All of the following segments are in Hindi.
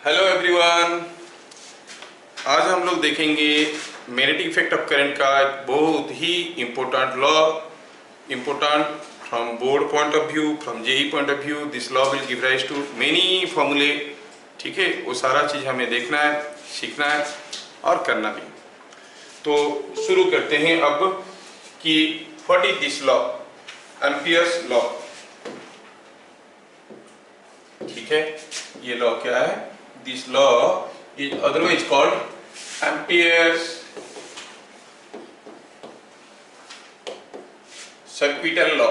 Hello everyone. आज हम लोग देखेंगे मैग्नेटिक इफेक्ट ऑफ करंट का एक बहुत ही important law, important from board point of view, from JE point of view. This law will give rise to many फॉर्मूले। ठीक है, वो सारा चीज़ हमें देखना है, सीखना है और करना भी। तो शुरू करते हैं अब कि what is this law, Ampere's law. ठीक है, ये लॉ क्या है? This law is otherwise called Ampere's circuital law.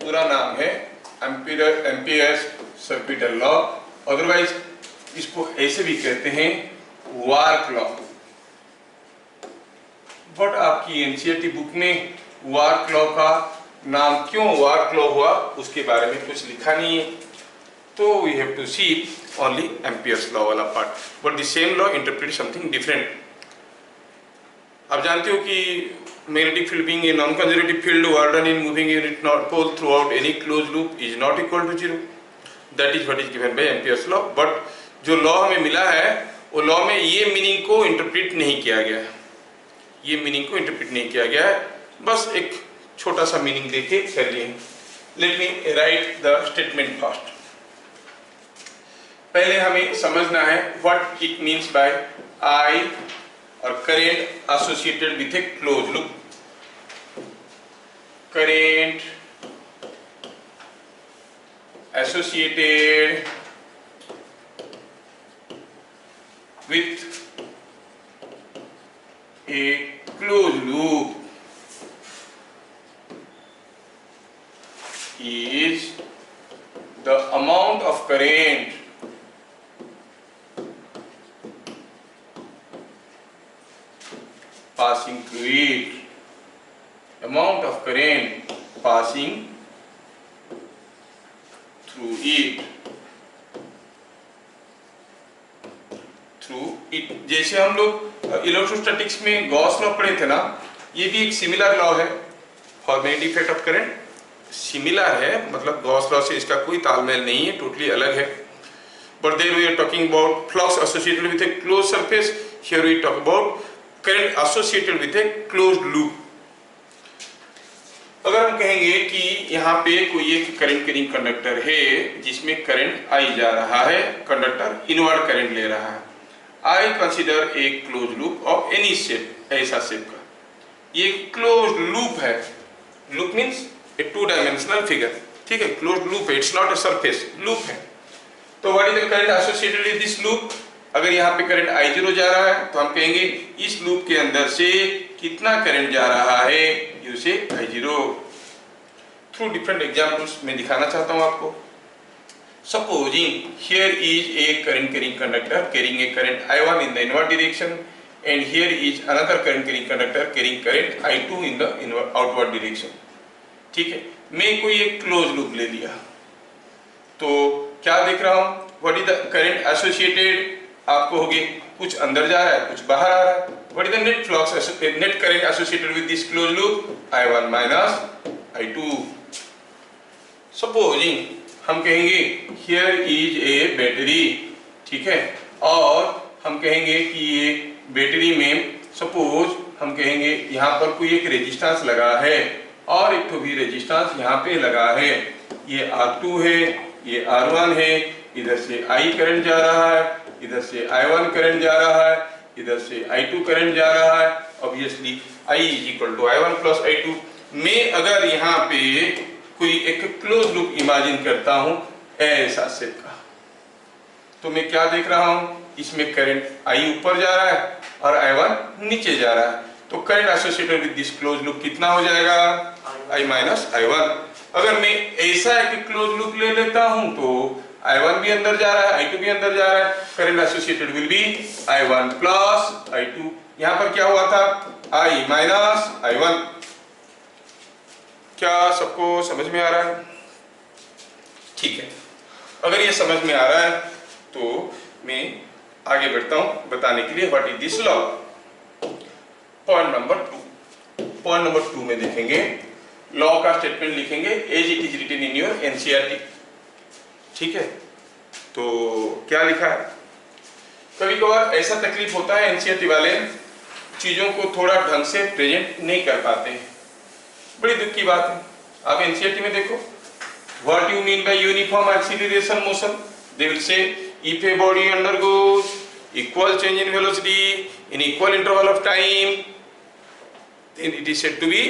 पूरा नाम है एम्पियर्स सर्किटल लॉ, अदरवाइज इसको ऐसे भी कहते हैं वार्क लॉ। बट आपकी एनसीईआरटी बुक में वार्क लॉ का नाम क्यों वार्क लॉ हुआ उसके बारे में कुछ लिखा नहीं है, तो we have to see only Ampere's law वाला part, but the same law interpret something different। आप जानते हो कि magnetic field being a non-conservative field, work done in moving unit north pole throughout any closed loop is not equal to 0। That is what is given by Ampere's law। but जो law हमें मिला है वो law में ये मीनिंग को इंटरप्रेट नहीं किया गया है, ये मीनिंग को इंटरप्रेट नहीं किया गया है, बस एक छोटा सा मीनिंग देके कर लिए। Let me right the statement first. पहले हमें समझना है व्हाट इट मीन्स बाय आई और current associated with A close loop. Current associated with A close loop is the amount of current passing through it, amount of current passing through it, जैसे हम लोग इलेक्ट्रोस्टैटिक्स में गॉस लॉ पढ़े थे ना, ये भी एक सिमिलर लॉ है for magnetic effect of current. Similar है मतलब गॉस लॉ से इसका कोई तालमेल नहीं है, टोटली अलग है। But there we are talking about flux associated with a close surface, here we talk about current associated with a closed loop. अगर हम कहेंगे कि यहाँ पे कोई एक करंट कैरिंग कंडक्टर है जिसमें करंट आई जा रहा है, कंडक्टर इनवर्ड करंट ले रहा है। आई consider A close loop of any shape, ऐसा शेप का ये क्लोज लूप है। लूप मीन्स ए टू डायमेंशनल फिगर, ठीक है, क्लोज लूप है, it's not a surface, loop है। तो what is the current associated with this loop? अगर यहाँ पे करंट I0 जा रहा है तो हम कहेंगे इस लूप के अंदर से कितना करंट जा रहा है, यू से I0। थ्रू डिफरेंट एग्जांपल्स मैं दिखाना चाहता हूँ आपको। Supposing here is a current carrying conductor carrying a current I1 in the inward direction and here is another current carrying conductor carrying current I2 in the outward direction. ठीक है, मैं कोई एक क्लोज लूप ले लिया तो क्या देख रहा हूँ, what is the current associated? आपको होगी कुछ अंदर जा रहा है कुछ बाहर आ रहा है। What is the net flux net current associated with this close loop? I1 minus I2। Supposing हम कहेंगे हियर इज ए बैटरी, ठीक है, और हम कहेंगे कि ये बैटरी में सपोज हम कहेंगे यहाँ पर कोई एक रेजिस्टेंस लगा है और एक तो भी रेजिस्टेंस यहाँ पे लगा है, ये R2 है, ये R1 है, इधर से I करंट जा रहा है, इधर से I1 करंट जा रहा है, इधर से I2 करंट जा रहा है। Obviously I is equal to I1 plus I2। मैं अगर यहाँ पे कोई एक क्लोज लूप इमेजिन करता हूँ ऐसा शेप का, तो मैं क्या देख रहा हूँ, इसमें करंट I ऊपर जा रहा है और I1 नीचे जा रहा है। तो current associated with this close loop कितना हो जाएगा? I minus I1। अगर मैं ऐसा एक क्लोज लूप ले लेता हूँ तो I1 भी अंदर जा रहा है, I2 भी अंदर जा रहा है, current associated will be I1 plus I2। यहाँ पर क्या हुआ था? I minus I1। क्या सबको समझ में आ रहा है? ठीक है, अगर ये समझ में आ रहा है तो मैं आगे बढ़ता हूँ बताने के लिए what is this law. Point number 2 में देखेंगे लॉ का स्टेटमेंट लिखेंगे as it is written in your NCERT. ठीक है, तो क्या लिखा है, कभी कभार ऐसा तकलीफ होता है एनसीईआरटी वाले चीजों को थोड़ा ढंग से प्रेजेंट नहीं कर पाते हैं, बड़ी दुख की बात है। आप एनसीईआरटी में देखो, what you mean by uniform acceleration motion, they will say if a body undergoes equal change in velocity in equal interval of time, then it is said to be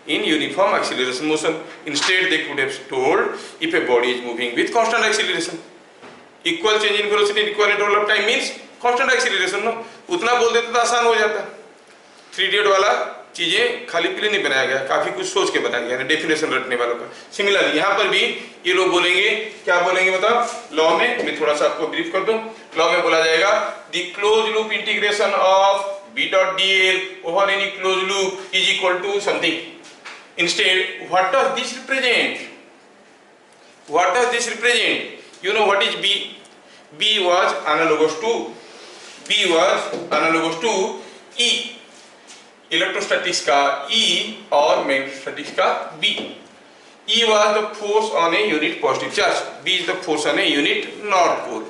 in uniform acceleration motion. Instead they could have told if a body is moving with constant acceleration, equal change in velocity in equal interval of time means constant acceleration, no? उतना बोल देते तो आसान हो जाता। 3 इडियट वाला चीजें खाली पीले नहीं बनाया गया, काफी कुछ सोच के बनाया गया, डेफिनेशन रटने वालों का। सिमिलरली यहाँ पर भी ये लोग बोलेंगे, क्या बोलेंगे बताओ, लॉ में मैं थोड़ा सा आपको ब्रीफ कर दूं। लॉ में बोला जाएगा the close loop integration of b dot dl over any close loop is equal to something. Instead what does this represent, what does this represent, you know what is b, b was analogous to e, electrostatics का E और मैग्नेटोस्टैटिक्स का B। E was the force on a unit positive charge, B is the force on a unit north pole.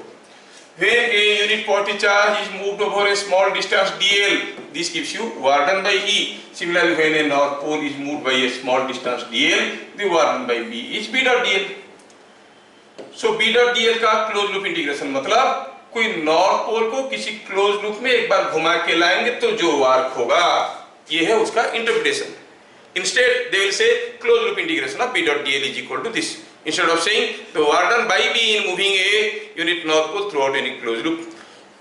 When a unit positive charge is moved over a small distance dl, this gives you work done by E. Similarly, when a north pole is moved by a small distance dl, the work done by B is B dot dl. So B dot dl का क्लोज लूप इंटीग्रेशन मतलब कोई नॉर्थ पोल को किसी क्लोज लूप में एक बार घुमा के लाएंगे तो जो वर्क होगा, ये है उसका interpretation. Instead they will say closed loop integration of b dot dl is equal to this, instead of saying the work done by b in moving a unit north pole throughout any closed loop.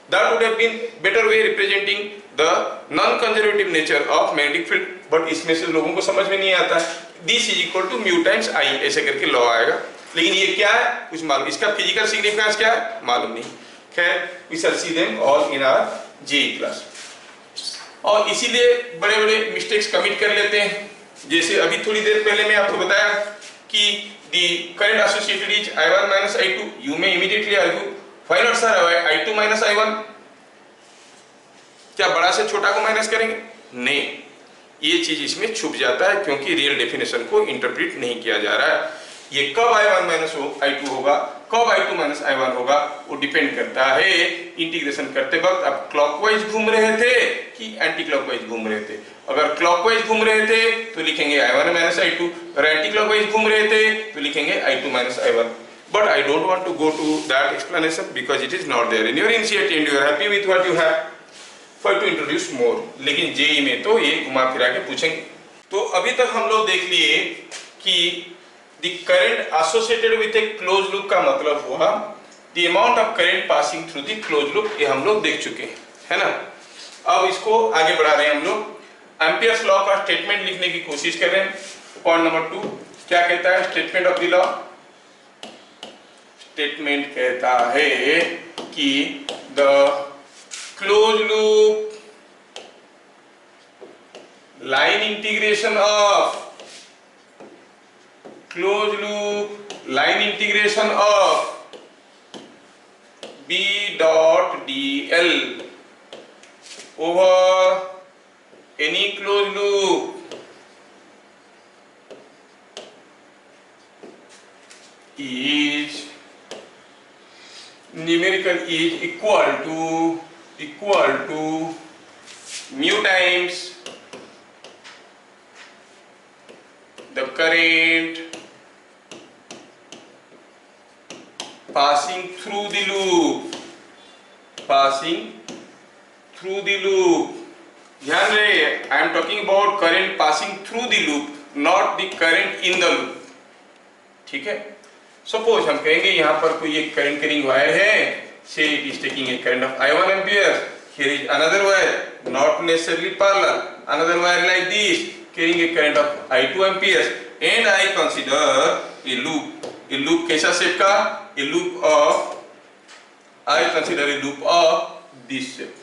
That would have been better way representing the non-conservative nature of magnetic field, but इसमें से लोगों को समझ में नहीं आता है। This is equal to mu times I ऐसे करके लॉ आएगा, लेकिन ये क्या है कुछ मालूम, इसका फिजिकल सिग्निफिकेंस क्या है मालूम नहीं। खैर, we shall see them all in our JEE class। और इसीलिए बड़े बड़े मिस्टेक्स कमिट कर लेते हैं, जैसे अभी थोड़ी देर पहले मैं आपको बताया कि the current associated is I1 minus I2. You may immediately argue, why not sir I2 minus I1? क्या बड़ा से छोटा को माइनस करेंगे? नहीं, ये चीज इसमें छुप जाता है क्योंकि रियल डेफिनेशन को इंटरप्रेट नहीं किया जा रहा है। ये कब I1 माइनस I2 होगा, कब I2 माइनस I1 होगा, वो डिपेंड करता है इंटीग्रेशन करते वक्त आप क्लॉकवाइज घूम रहे थे कि एंटी क्लॉकवाइज घूम रहे थे। अगर क्लॉकवाइज घूम रहे थे तो लिखेंगे I1 माइनस I2, अगर एंटी क्लॉकवाइज घूम रहे थे तो लिखेंगे I2 minus I1। But I don't want to go to that explanation because it is not there in your NCERT and you are happy with what you have. For to introduce more, लेकिन जेई में तो ये घुमा फिरा के पूछेंगे। तो अभी तक हम लोग देख लिए कि the current associated with a closed loop का मतलब हुआ the amount of current passing through the closed loop, ये हम लोग देख चुके हैं, है ना। अब इसको आगे बढ़ा रहे हैं हम लोग, एम्पियर्स लॉ का स्टेटमेंट लिखने की कोशिश कर रहे हैं। पॉइंट नंबर 2 क्या कहता है statement of the law? Statement कहता है कि the close loop line integration of closed loop line integration of b dot dl over any closed loop is numerical is equal to mu times the current passing through the loop, ध्यान रहे I am talking about current passing through the loop, not the current in the loop, ठीक है। सपोज हम कहेंगे यहाँ पर कोई एक करंट कैरिंग वायर है, say it is taking a current of I1 ampere, here is another wire not necessarily parallel, another wire like this carrying a current of I2 amperes and I consider a loop कैसा शेप का, a loop of I consider a loop of this shape।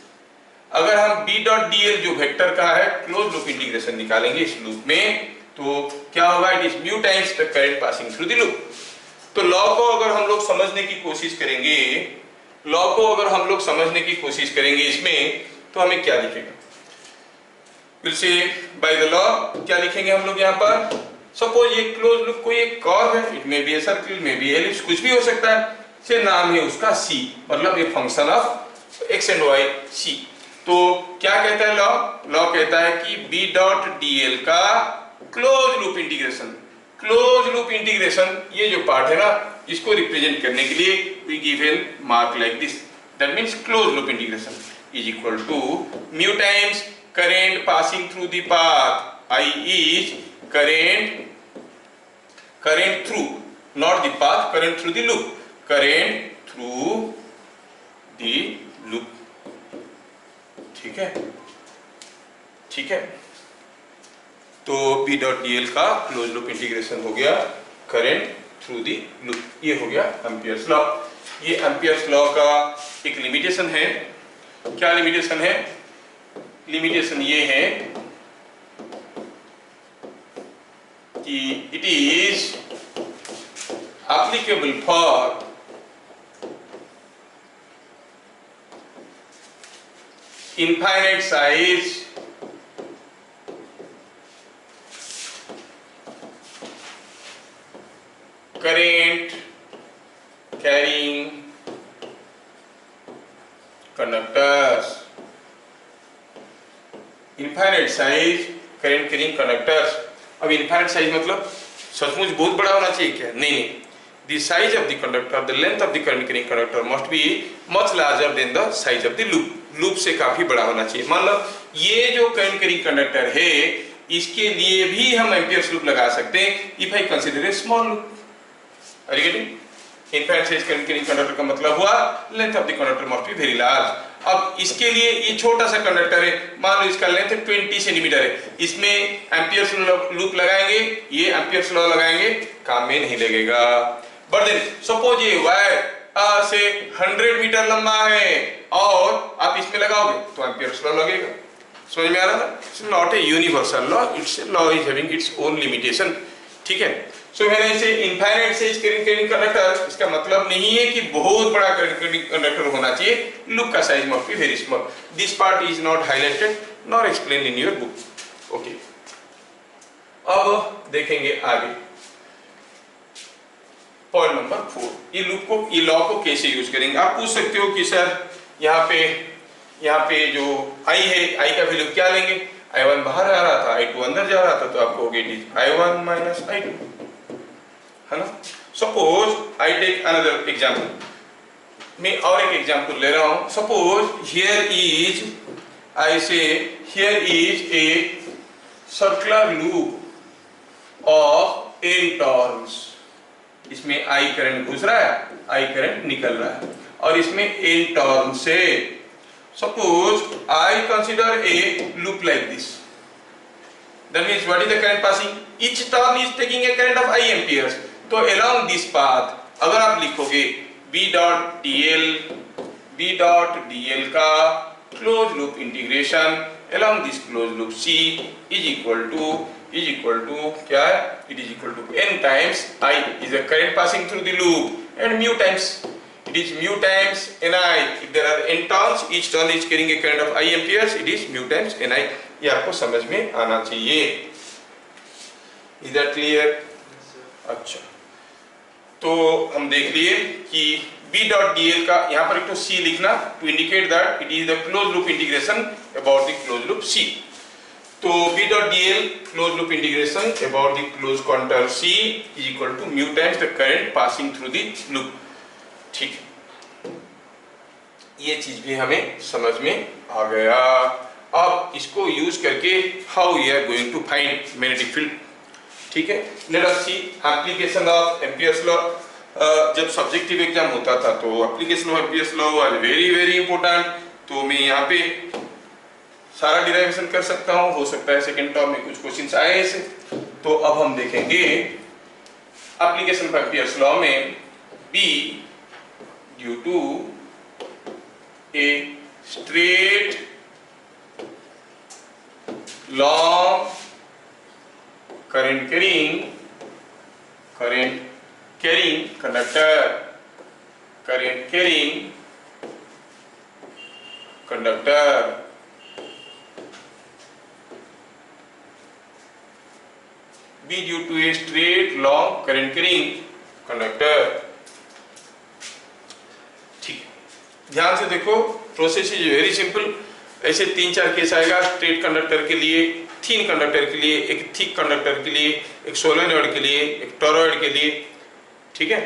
अगर हम b dot dl जो वेक्टर का है क्लोज लूप इंटीग्रेशन निकालेंगे इस लूप में तो क्या होगा, it is mu times the current passing through the loop. तो लॉ को अगर हम लोग समझने की कोशिश करेंगे, इसमें तो हमें क्या दिखेगा, will say by the law क्या लिखेंगे हम लोग यहाँ पर। सपोज ये क्लोज लूप कोई एक कर्व है, it may be a circle, may be ellipse, कुछ भी हो सकता है। से नाम है उसका सी, मतलब ये function of X and Y C. तो क्या कहता है लॉ? लॉ कहता है कि बी डॉट डीएल का close loop integration, close loop integration ये जो पार्ट है ना, इसको रिप्रेजेंट करने के लिए we give an mark like this, that means close loop integration is equal to mu times current passing through the path, I is current through, not the path, current through the loop, current through the loop। ठीक है, ठीक है। तो B डॉट डी एल का क्लोज लूप इंटीग्रेशन हो गया करंट थ्रू दी लूप, ये हो गया एम्पियर्स लॉ। ये एम्पियर्स लॉ का एक लिमिटेशन है। क्या लिमिटेशन है? लिमिटेशन ये है कि it is applicable for infinite size current carrying conductors, infinite size current carrying conductors। अब इनफाइनाइट साइज मतलब सचमुच बहुत बड़ा होना चाहिए क्या? नहीं नहीं, the size of the conductor, the length of the current carrying conductor must be much larger than the size of the loop, loop से काफी बड़ा होना चाहिए। मान लो ये जो करंट कैरिंग कंडक्टर है, इसके लिए भी हम एम्पियर्स लूप लगा सकते हैं if I consider a small loop। Are you getting? Infinite size current carrying conductor का मतलब हुआ length of the conductor must be very large. अब इसके लिए ये छोटा सा कंडक्टर है, मान लो इसका लेंथ 20 सेंटीमीटर है, इसमें एम्पियर्स लूप लगाएंगे, ये एम्पियर्स लॉ लगाएंगे, काम में नहीं लगेगा। बट देन सपोज ये वायर से 100 मीटर लंबा है और आप इसमें लगाओगे तो एम्पियर्स लॉ लगेगा। समझ में आ रहा है? It's not a universal law, it's a law is having its own limitation. ठीक है, सो मैंने इसे इनफाइनाइट साइज करंट कंडक्टर, इसका मतलब नहीं है कि बहुत बड़ा करंट कंडक्टर होना चाहिए, लूप का size must be very small. This part is not highlighted nor explained in your book. Okay, अब देखेंगे आगे पॉइंट नंबर 4, ये लूप को, ये लॉ को कैसे यूज करेंगे। आप पूछ सकते हो कि सर यहाँ पे जो आई है, आई का वैल्यू क्या लेंगे? I1 बाहर आ रहा था, I2 अंदर जा रहा था, तो आपको हो गया I1 माइनस I2, है ना। Suppose I take another example, मैं और एक एग्जाम्पल ले रहा हूं। सपोज हियर इज, आई से here is a circular loop of n turns, इसमें आई करंट घुस रहा है, आई करंट निकल रहा है, और इसमें n टर्न से suppose I consider a loop like this, that means what is the current passing? Each turn is taking a current of I amperes। तो along this path अगर आप लिखोगे B dot dl का closed loop integration along this closed loop C is equal to क्या है? It is equal to n times I is the current passing through the loop and mu times, it is mu times Ni। If there are n turns, each turn is carrying a current of I amperes, it is mu times Ni। ये आपको समझ में आना चाहिए। Is that clear? अच्छा, तो हम देख लिए कि B dot dl का यहाँ पर एक तो C लिखना to indicate that it is the closed loop integration about the closed loop C। तो B dot dl closed loop integration about the closed contour C is equal to mu times the current passing through the loop। ठीक है, ये चीज भी हमें समझ में आ गया। अब इसको यूज करके how we are going to find magnetic field. ठीक है, let us see application of Ampere's law. जब सब्जेक्टिव एग्जाम होता था तो application of Ampere's law was very very important. तो मैं यहाँ पे सारा डिराइवेशन कर सकता हूँ, हो सकता है सेकंड टर्म में कुछ क्वेश्चंस आए ऐसे। तो अब हम देखेंगे एप्लीकेशन ऑफ एम्पियर्स लॉ में B due to a straight long current carrying conductor B due to a straight long current carrying conductor ध्यान से देखो, प्रोसेस इज वेरी सिंपल। ऐसे 3-4 केस आएगा स्ट्रेट कंडक्टर के लिए, थिन कंडक्टर के लिए, एक थिक कंडक्टर के लिए, एक सोलेनॉइड के लिए, एक टॉरॉइड के लिए, ठीक है।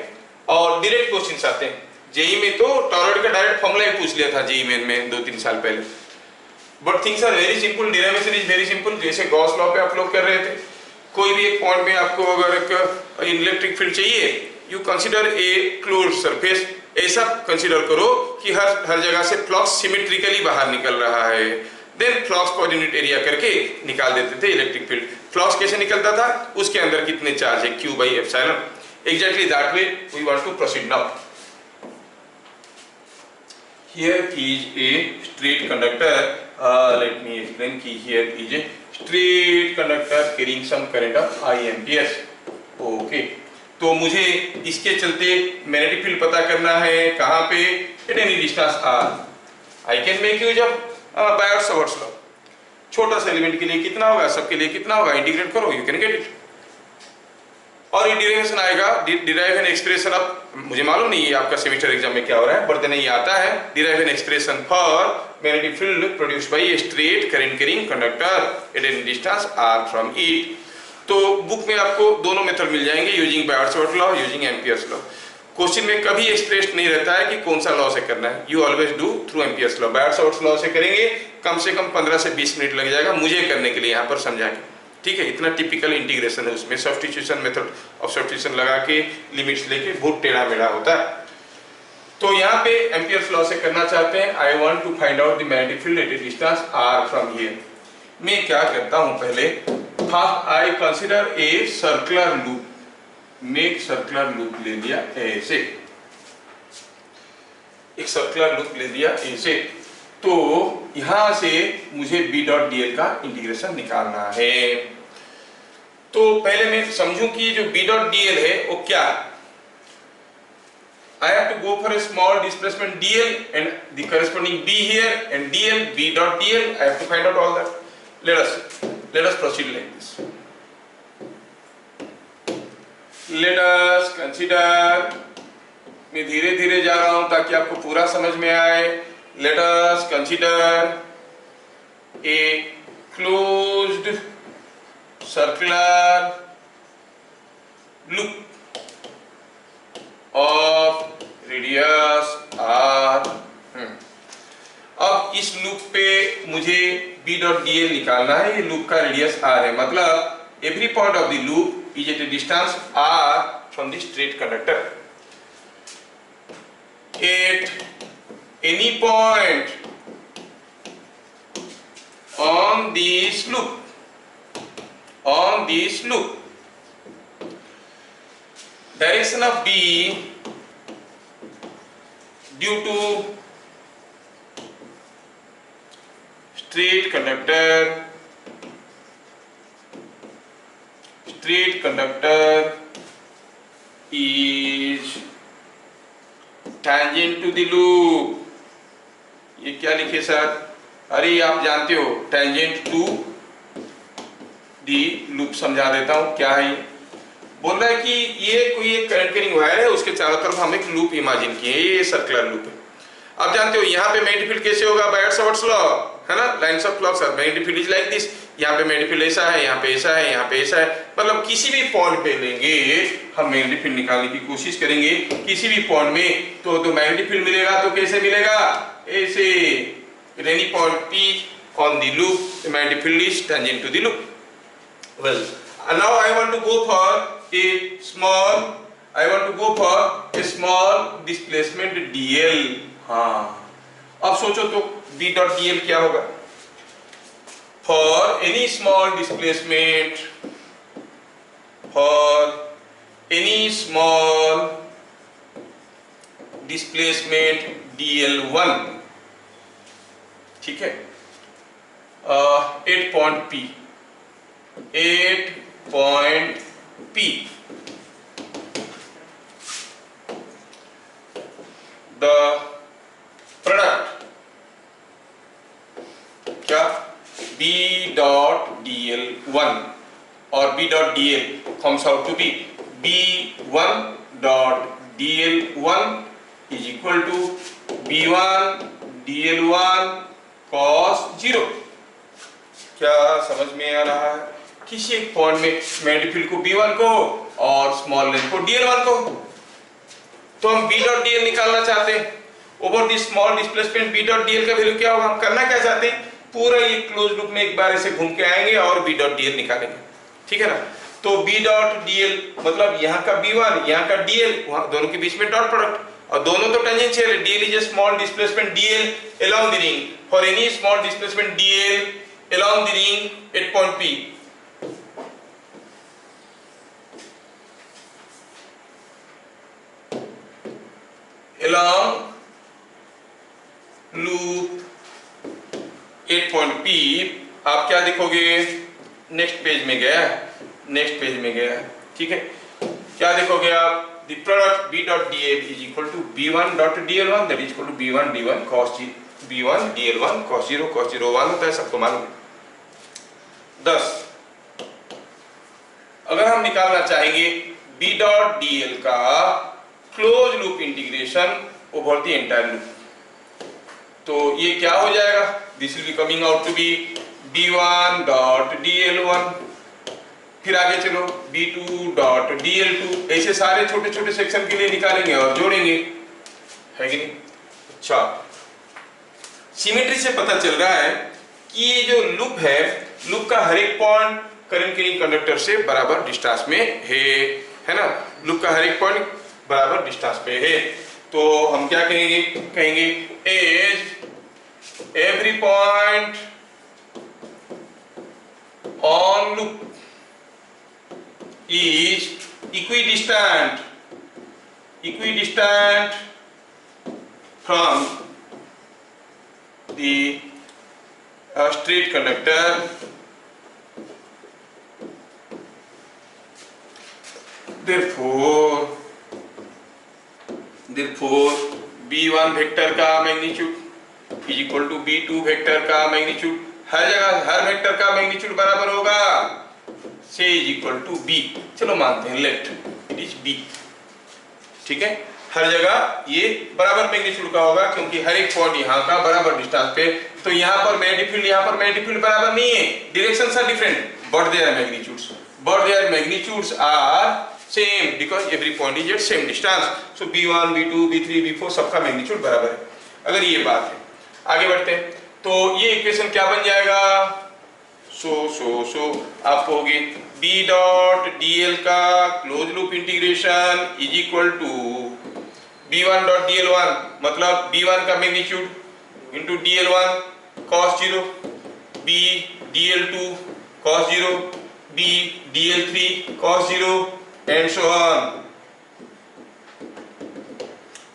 और डायरेक्ट क्वेश्चंस आते हैं जेई में, तो टॉरॉइड का डायरेक्ट फॉर्मूला ही पूछ लिया था जेई मेन में 2-3 साल पहले। But things are very simple, derivation is very simple. जैसे गॉस लॉ पे आप लोग कर रहे थे, कोई भी एक पॉइंट में आपको अगर एक इलेक्ट्रिक फील्ड चाहिए, you consider a closed surface, ऐसा कंसीडर करो कि हर जगह से फ्लक्स सिमेट्रिकली बाहर निकल रहा है, then flux per unit area करके निकाल देते थे इलेक्ट्रिक फील्ड। फ्लक्स कैसे निकलता था, उसके अंदर कितने चार्ज है, Q by epsilon. Exactly that way we want to proceed now. Here is a straight conductor. Let me explain कि here is a straight conductor carrying some current of I amperes. Okay. तो मुझे इसके चलते मैग्नेटिक फील्ड पता करना है, कहाँ पे, at any distance r। I can make use of Biot-Savart's law। छोटा सा एलिमेंट के लिए कितना होगा, सबके लिए कितना होगा, इंटीग्रेट करो, यू कैन गेट इट। और ये डिराइवेशन आएगा, डिराइवेशन एक्सप्रेशन ऑफ, मुझे मालूम नहीं है आपका सेमेस्टर एग्जाम में क्या हो रहा है, बट नहीं आता है derivation expression for magnetic field produced by a straight current carrying conductor at any distance r from it. तो बुक में आपको दोनों मेथड मिल जाएंगे, using Biot-Savart law, using Ampere's law. Question में कभी एक्सप्रेस नहीं रहता है कि कौन सा लॉ से करना है, you always do through Ampere's law. Biot-Savart law से करेंगे, कम से कम 15 से 20 मिनट लग जाएगा मुझे करने के लिए, यहाँ पर समझाएंगे, ठीक है। इतना टिपिकल इंटीग्रेशन है उसमें, सब्स्टिट्यूशन मेथड ऑफ सब्स्टिट्यूशन लगा के लिमिट्स लेके बहुत टेढ़ा मेढ़ा होता है। तो यहाँ पे एम्पियर्स लॉ से करना चाहते हैं, I want to find out the magnetic field at a distance r from here. मैं क्या करता हूँ, पहले I consider a circular loop, make circular loop ले लिया ऐसे, एक सर्कुलर लूप ले लिया ऐसे। तो यहां से मुझे B.dl का इंटीग्रेशन निकालना है। तो पहले मैं समझूं कि जो B.dl है वो क्या है। I have to go for a small displacement dl and the corresponding B here and dl, B.dl, I have to find out all that. Let us proceed like this. Let us consider, मैं धीरे धीरे जा रहा हूं ताकि आपको पूरा समझ में आए। Let us consider a closed circular loop of radius r। अब इस लूप पे मुझे B.dl निकालना है। ये लूप का रेडियस r है, मतलब every point of the loop is at a distance r from the straight conductor। At any point on this loop, direction of B due to straight conductor is tangent to the loop। ये क्या लिखे सर, अरे आप जानते हो tangent to the loop, समझा देता हूं क्या है। बोल रहा है कि ये कोई एक करंट कैरिंग वायर है, उसके चारों तरफ हम एक लूप इमेजिन किए, ये सर्कुलर लूप है। आप जानते हो यहाँ पे मैग्नेटिक फील्ड कैसे होगा, बायोट-सावर्ट्स लॉ है ना, lines of flux or magnetic field is like this. यहाँ पे मैग्नेटिक फील्ड ऐसा है, यहाँ पे ऐसा है, यहाँ पे ऐसा है, मतलब किसी भी पॉइंट पे लेंगे हम मैग्नेटिक फील्ड निकालने की कोशिश करेंगे किसी भी पॉइंट में। तो मैग्नेटिक फील्ड मिलेगा तो कैसे मिलेगा, ऐसे, at any point P on the loop the magnetic field is tangent to the loop। Well, now I want to go for a small displacement dl। हाँ, अब सोचो तो B.dl क्या होगा। For any small displacement dl1, ठीक है, 8 point P, the product क्या, B.dl1 और B.dl comes out to be B1.dl1 is equal to B1 dl1 cos 0। क्या समझ में आ रहा है? किसी एक पॉइंट में मैग्नेटिक फील्ड को B1 को और स्मॉल लेंथ को dl1 को, तो हम B डॉट dl निकालना चाहते हैं। Over the small displacement B dot dl का वैल्यू क्या होगा? हम करना क्या चाहते हैं? पूरा ये क्लोज लूप में एक बार ऐसे घूम के आएंगे और B डॉट dl निकालेंगे, ठीक है ना। तो B डॉट dl मतलब यहाँ का B1 यहाँ का dl, वहाँ दोनों के बीच में डॉट प्रोडक्ट, और दोनों तो टेंजेंशियल है। dl is a small displacement dl along the ring for any small displacement dl along the ring at point P। along loop at point P आप क्या देखोगे? नेक्स्ट पेज में गया, नेक्स्ट पेज में गया, ठीक है। क्या देखोगे आप? the product B dot dl is equal to B1 dot dl1 that is equal to B1 d1 cos B1 dl1 cos 0 1 होता है, सबको मालूम है। 10 अगर हम निकालना चाहेंगे B dot dl का close loop integration over the entire loop, तो ये क्या हो जाएगा? This will be coming out to be B1 dot dl1, फिर आगे चलो B2 डॉट dl2, ऐसे सारे छोटे छोटे सेक्शन के लिए निकालेंगे और जोड़ेंगे, है कि नहीं? अच्छा, सिमेट्री से पता चल रहा है कि ये जो लूप है, लूप का हर एक पॉइंट करंट कैरिंग कंडक्टर से बराबर डिस्टेंस में है ना। लूप का हर एक पॉइंट बराबर डिस्टेंस पे है, तो हम क्या कहेंगे? कहेंगे as every point on loop is equidistant from the straight conductor therefore B1 vector का magnitude is equal to B2 vector का मैग्नीट्यूड। हर जगह हर वेक्टर का मैग्नीट्यूड बराबर होगा, से इज इक्वल टू B। चलो मानते हैं लेफ्ट इट इज B, ठीक है। हर जगह ये बराबर मैग्नीट्यूड का होगा क्योंकि हर एक पॉइंट यहाँ का बराबर डिस्टेंस पे, तो यहाँ पर मैग्नीट्यूड बराबर नहीं है, directions are different but their magnitudes are same because every point is at same distance. So B1 B2 B3 B4 सबका मैग्नीट्यूड बराबर है। अगर ये बात है, आगे बढ़ते हैं, तो ये इक्वेशन क्या बन जाएगा? सो आप कहोगे B डॉट dl का close loop integration is equal to B1 dot dl1 मतलब B1 का magnitude into dl1 cos 0, B dl2 cos 0, B dl3 cos 0 and so on.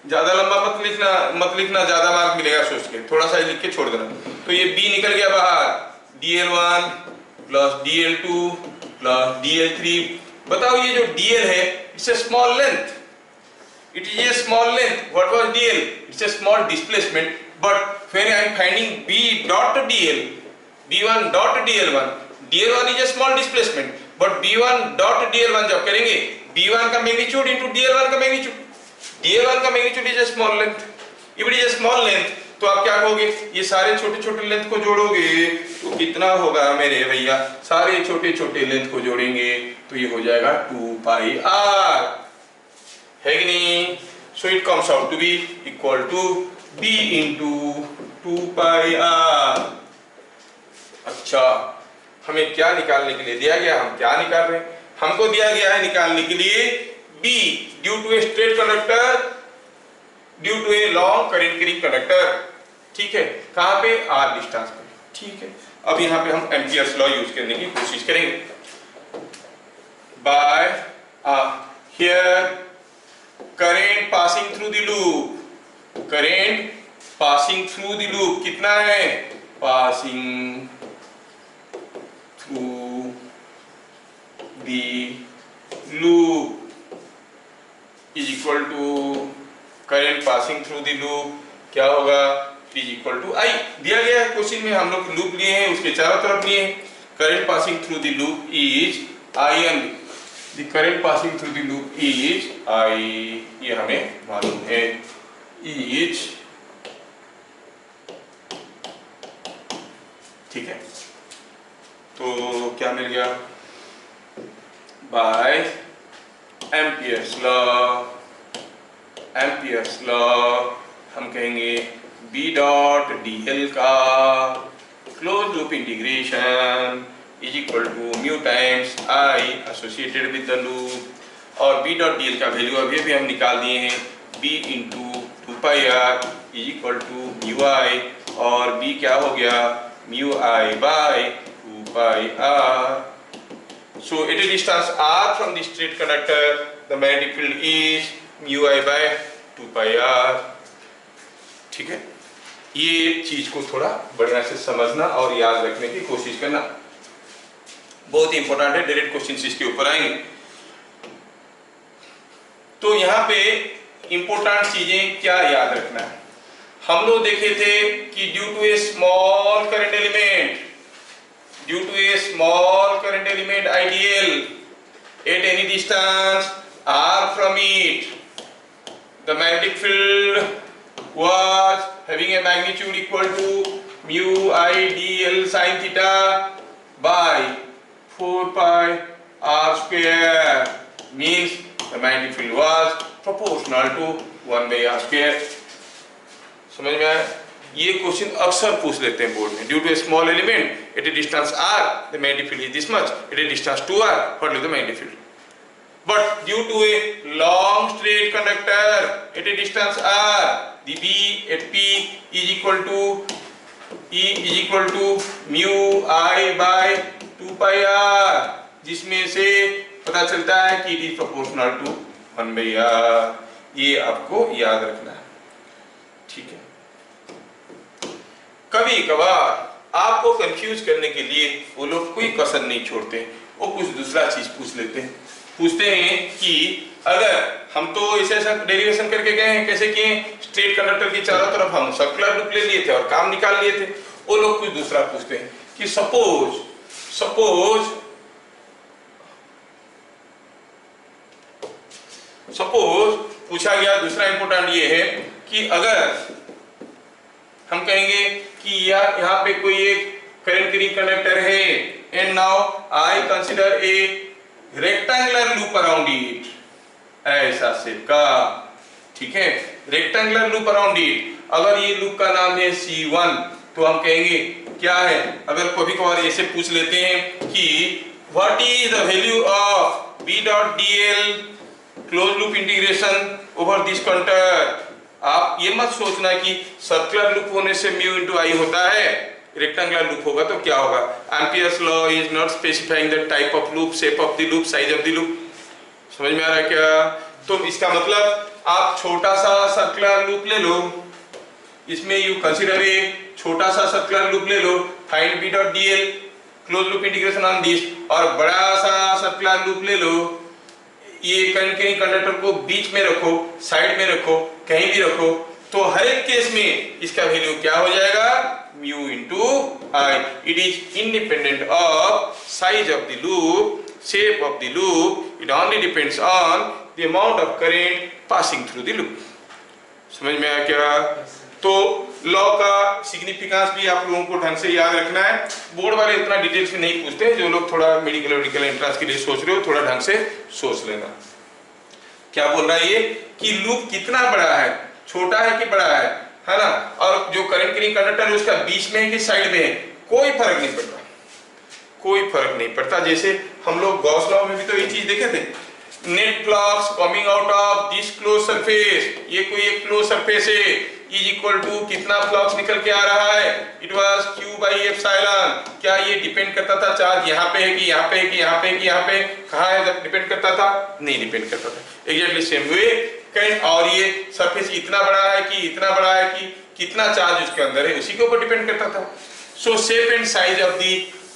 ज्यादा लंबा मत लिखना, ज्यादा मार्क मिलेगा सोच के, थोड़ा सा लिख के छोड़ देना। तो ये B निकल गया बाहर, dl1 plus dl2 plus dl3। बताओ ये जो dl है it's a small length, it is a small length. What was dl? It's a small displacement, but when I am finding B dot dl, B1 dot dl1, dl1 is a small displacement, but B1 dot dl1 जब करेंगे B1 का मैग्नीट्यूड इनटू dl1 का मैग्नीट्यूड, dl1 का magnitude is a small length, if it is a small length तो आप क्या कहोगे? ये सारे छोटे छोटे लेंथ को जोड़ोगे तो कितना होगा मेरे भैया? सारे छोटे छोटे लेंथ को जोड़ेंगे तो ये हो जाएगा 2 पाई r, है कि नहीं? So it comes out to be equal to B into 2 pi r। अच्छा, हमें क्या निकालने के लिए दिया गया? हम क्या निकाल रहे हैं? हमको दिया गया है निकालने के लिए B due to a straight conductor due to a long current carrying conductor, ठीक है। कहां पे? r डिस्टेंस पे, ठीक है। अब यहाँ पे हम एम्पियर्स लॉ यूज करने की कोशिश करेंगे। By here current passing through the loop, current passing through the loop कितना है? Passing through the loop is equal to current passing through the loop क्या होगा? Is equal to I. दिया गया है क्वेश्चन में, हम लोग लूप लिए हैं, उसके चारों तरफ लिए हैं। Current passing through the loop is I N, the current passing through the loop is I, ये हमें मालूम है, इज मिल गया बाय एम्पियर्स लॉ हम कहेंगे B डॉट DL का close loop integration is equal to mu times I associated with the loop, और B डॉट DL का वैल्यू अभी भी हम निकाल दिए हैं B into 2πr is equal to mu I, और B क्या हो गया mu I by 2πr. So at a distance r from the straight conductor, the magnetic field is mu I by 2πr. ठीक है, ये चीज को थोड़ा बढ़िया से समझना और याद रखने की कोशिश करना, बहुत इंपॉर्टेंट है। डायरेक्ट क्वेश्चन इसके ऊपर आएंगे। तो यहाँ पे इंपॉर्टेंट चीजें क्या याद रखना है, हम लोग देखे थे कि due to a small current element, due to a small current element ideal at any distance r from it, the magnetic field was having a magnitude equal to mu I dl sin theta by 4 pi r square, means the magnetic field was proportional to 1 by r square. समझ में आया? ये क्वेश्चन अक्सर पूछ लेते हैं बोर्ड में। Due to a small element at a distance r the magnetic field is this much, at a distance 2r what is the magnetic field, but due to a long straight conductor at a distance r the B at P is equal to E is equal to mu I by 2πr, जिसमें से पता चलता है कि it is proportional to 1 by r। ये आपको याद रखना है, ठीक है। कभी कभार आपको कंफ्यूज करने के लिए वो लोग कोई कसर नहीं छोड़ते, वो कुछ दूसरा चीज पूछ लेते हैं। पूछते हैं कि अगर हम तो ऐसा डेरिवेशन करके गए हैं, कैसे किए, स्ट्रेट कंडक्टर की चारों तरफ हम सर्कुलर लूप ले लिए थे और काम निकाल लिए थे। वो लोग कुछ दूसरा पूछते हैं कि सपोज पूछा गया। दूसरा इंपॉर्टेंट ये है कि अगर हम कहेंगे कि यहाँ पे कोई एक करंट कैरिंग कंडक्टर है and now I consider A rectangular loop around it, ऐसा शेप का, ठीक है, रेक्टेंगुलर लूप अराउंड इट। अगर ये लूप का नाम है C1 तो हम कहेंगे क्या है, अगर कभी कभार ऐसे पूछ लेते हैं कि what is the value of B dot DL close loop integration over this conductor, आप ये मत सोचना कि सर्कुलर लूप होने से म्यू इंटू आई होता है, रेक्टेंगुलर लूप होगा तो क्या होगा। Ampere's law is not specifying the type of loop, shape of the loop, size of the loop. समझ में आ रहा है क्या? तो इसका मतलब आप छोटा सा सर्कुलर लूप ले लो, इसमें यू कंसीडर ए छोटा सा सर्कुलर लूप ले लो, find B dot DL close loop integration on this, और बड़ा सा सर्कुलर लूप ले लो, ये कहीं कंडक्टर को बीच में रखो, साइड में रखो, कहीं भी रखो, तो हर एक केस में इसका वैल्यू क्या हो जाएगा, mu into I. It is independent of size of the loop, shape of the loop, it only depends on the amount of current passing through the loop. समझ में आया क्या? तो लॉ का सिग्निफिकेंस भी आप लोगों को ढंग से याद रखना है। बोर्ड वाले इतना डिटेल्स में नहीं पूछते, जो लोग थोड़ा मेडिकल एंट्रेंस के लिए सोच रहे हो थोड़ा ढंग से सोच लेना। क्या बोल रहा है ये कि लूप कितना बड़ा है, छोटा है कि बड़ा है ना, और जो करंट कैरिंग कंडक्टर है उसका बीच में है कि साइड में है, कोई फर्क नहीं पड़ता, कोई फर्क नहीं पड़ता। जैसे हम लोग गॉस लॉ में भी तो ये चीज देखे थे, net flux coming out of this close surface, ये कोई एक क्लोज सरफेस है, इज इक्वल टू कितना फ्लक्स निकल के आ रहा है, it was Q by epsilon. क्या ये डिपेंड करता था चार्ज यहाँ पे है कि यहाँ पे है कि यहाँ पे है कि यहाँ पे, कहाँ है, डिपेंड करता था? नहीं डिपेंड करता था। एग्जैक्टली सेम वे करंट, और ये सरफेस इतना बड़ा है कि इतना बड़ा है कि कितना चार्ज उसके अंदर है, उसी के ऊपर डिपेंड करता था। सो shape and size of the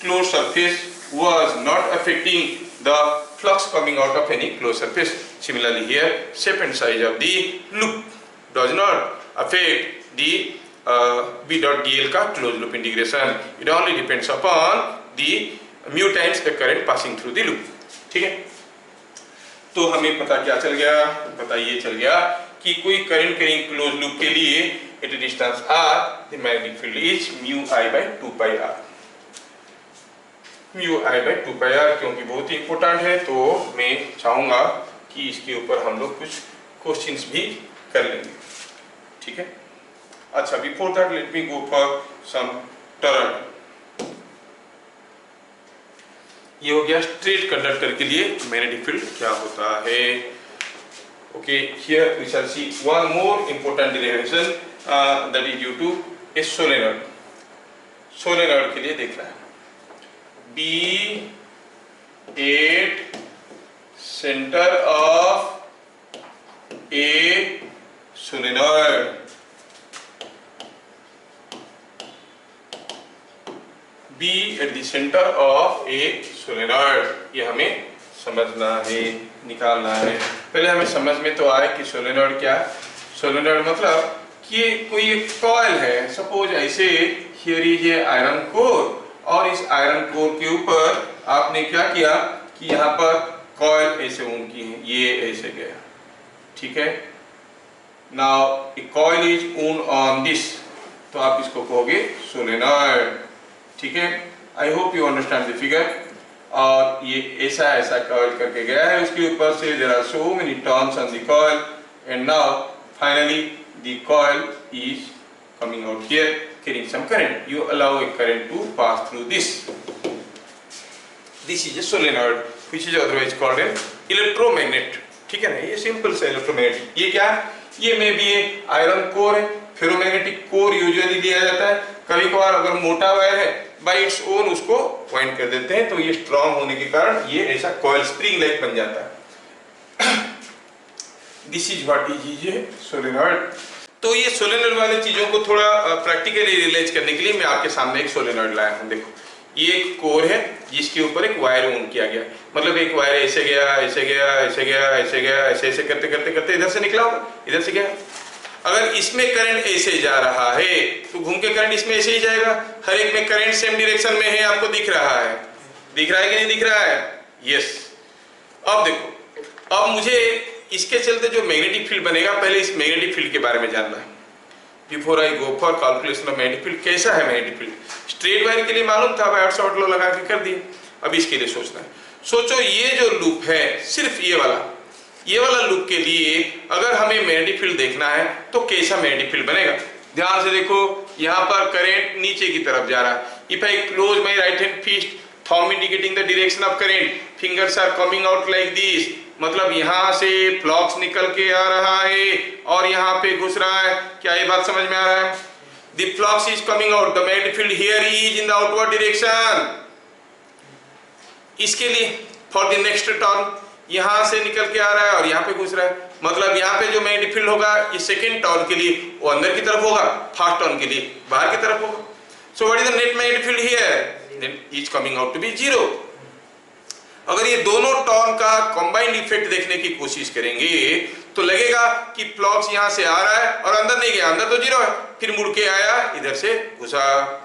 close surface was not affecting the flux coming out of any closed surface. Similarly here, shape and size of the loop does not affect the B dot DL का closed loop integration. It only depends upon the mu times the current passing through the loop. ठीक है? तो हमें पता क्या चल गया? पता ये चल गया कि कोई करंट कैरिंग क्लोज लूप के लिए at a distance r, the magnetic field is mu I by 2 pi r. Mu I by 2πr, क्योंकि बहुत ही इंपॉर्टेंट है तो मैं चाहूँगा कि इसके ऊपर हम लोग कुछ क्वेश्चंस भी कर लेंगे, ठीक है। अच्छा, before that let me go for some turn. ये हो गया स्ट्रेट कंडक्टर के लिए मैग्नेटिक फील्ड क्या होता है। Okay, here we shall see one more important derivation that is due to a solenoid. Solenoid के लिए देखना है B at centre of a solenoid, B at the centre of a solenoid, ये हमें समझना है, निकालना है। पहले हमें समझ में तो आए कि सोलेनॉइड क्या है। सोलेनॉइड मतलब कि कोई एक कॉइल है, सपोज ऐसे here is a iron core, और इस आयरन कोर के ऊपर आपने क्या किया कि यहाँ पर कॉइल ऐसे ऑन की है, ये ऐसे गया, ठीक है। Now A coil is on on this, तो आप इसको कहोगे सोलेनॉइड, ठीक है। I hope you understand the figure. और ये ऐसा ऐसा कॉइल करके गया है, उसके ऊपर से there are so many turns on the coil, and now finally the coil is coming out here carrying some current. You allow a current to pass through this. This is a solenoid which is otherwise called an electromagnet, ठीक है ना। ये सिंपल सा इलेक्ट्रोमैग्नेट, ये क्या है, ये में भी आयरन कोर है, फेरोमैग्नेटिक कोर यूजुअली दिया जाता है। कभी कभार अगर मोटा वायर है बाय इट्स ओन उसको पॉइंट कर देते हैं, तो ये स्ट्रॉन्ग होने के कारण ये ऐसा कॉइल स्प्रिंग लाइक बन जाता है। This is what is a solenoid. तो ये सोलेनॉइड वाली चीजों को थोड़ा प्रैक्टिकली रियलाइज करने के लिए मैं आपके सामने एक सोलेनॉइड लाया हूँ। देखो, ये एक कोर है जिसके ऊपर एक वायर ऑन किया गया, मतलब एक वायर ऐसे गया, ऐसे गया, ऐसे गया, ऐसे गया, ऐसे ऐसे करते करते करते इधर से निकला होगा, इधर से गया। अगर इसमें करंट ऐसे जा रहा है तो घूम के करंट इसमें ऐसे ही जाएगा। हर एक में करंट सेम डायरेक्शन में है, आपको दिख रहा है, दिख रहा है कि नहीं दिख रहा है? यस। अब देखो, अब मुझे इसके चलते जो मैग्नेटिक फील्ड बनेगा, पहले इस मैग्नेटिक फील्ड के बारे में जानना है। Before I go for calculation of magnetic field, कैसा है मैग्नेटिक फील्ड। स्ट्रेट वायर के लिए मालूम था, बाय शॉर्ट लॉ लगा के कर दिए। अब इसके लिए सोचना है। सोचो ये जो लूप है, सिर्फ ये वाला लूप के लिए अगर हमें मैग्नेटिक फील्ड देखना है तो कैसा मैग्नेटिक फील्ड बनेगा। ध्यान से देखो, यहाँ पर करंट नीचे की तरफ जा रहा है। If I close my right hand fist, thumb indicating the direction of current, fingers are coming out like this, मतलब यहाँ से फ्लक्स निकल के आ रहा है और यहाँ पे घुस रहा है। क्या ये बात समझ में आ रहा है? The flux is coming out, the magnetic field here is in the outward direction. इसके लिए for the next turn यहाँ से निकल के आ रहा है और यहाँ पे घुस रहा है, मतलब यहाँ पे जो मैग्नेटिक फील्ड होगा इस सेकेंड टर्न के लिए वो अंदर की तरफ होगा, फर्स्ट टर्न के लिए बाहर की तरफ होगा। So what is the net magnetic field here? Then is coming out to be 0. अगर ये दोनों टर्न का कंबाइंड इफेक्ट देखने की कोशिश करेंगे तो लगेगा कि फ्लक्स यहाँ से आ रहा है और अंदर नहीं गया, अंदर तो 0 है, फिर मुड़ के आया, इधर से घुसा।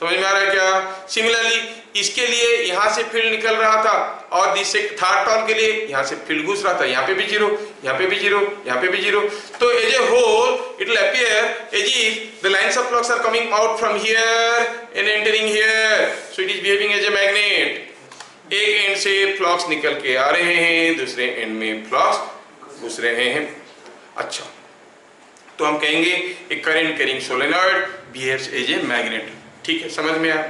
समझ में आ रहा है क्या? सिमिलरली इसके लिए यहाँ से फील्ड निकल रहा था और थर्ड टर्न के लिए यहाँ से फील्ड घुस रहा था, यहाँ पे भी 0, यहाँ पे भी 0, यहाँ पे भी 0। तो as a whole it will appear as if the lines of flux are coming out from here and entering here, so it is behaving as a magnet. एक एंड से फ्लक्स निकल के आ रहे हैं, दूसरे एंड में फ्लक्स घुस रहे हैं। अच्छा, तो हम कहेंगे एक current carrying solenoid behaves as a magnet. ठीक है, समझ में आया?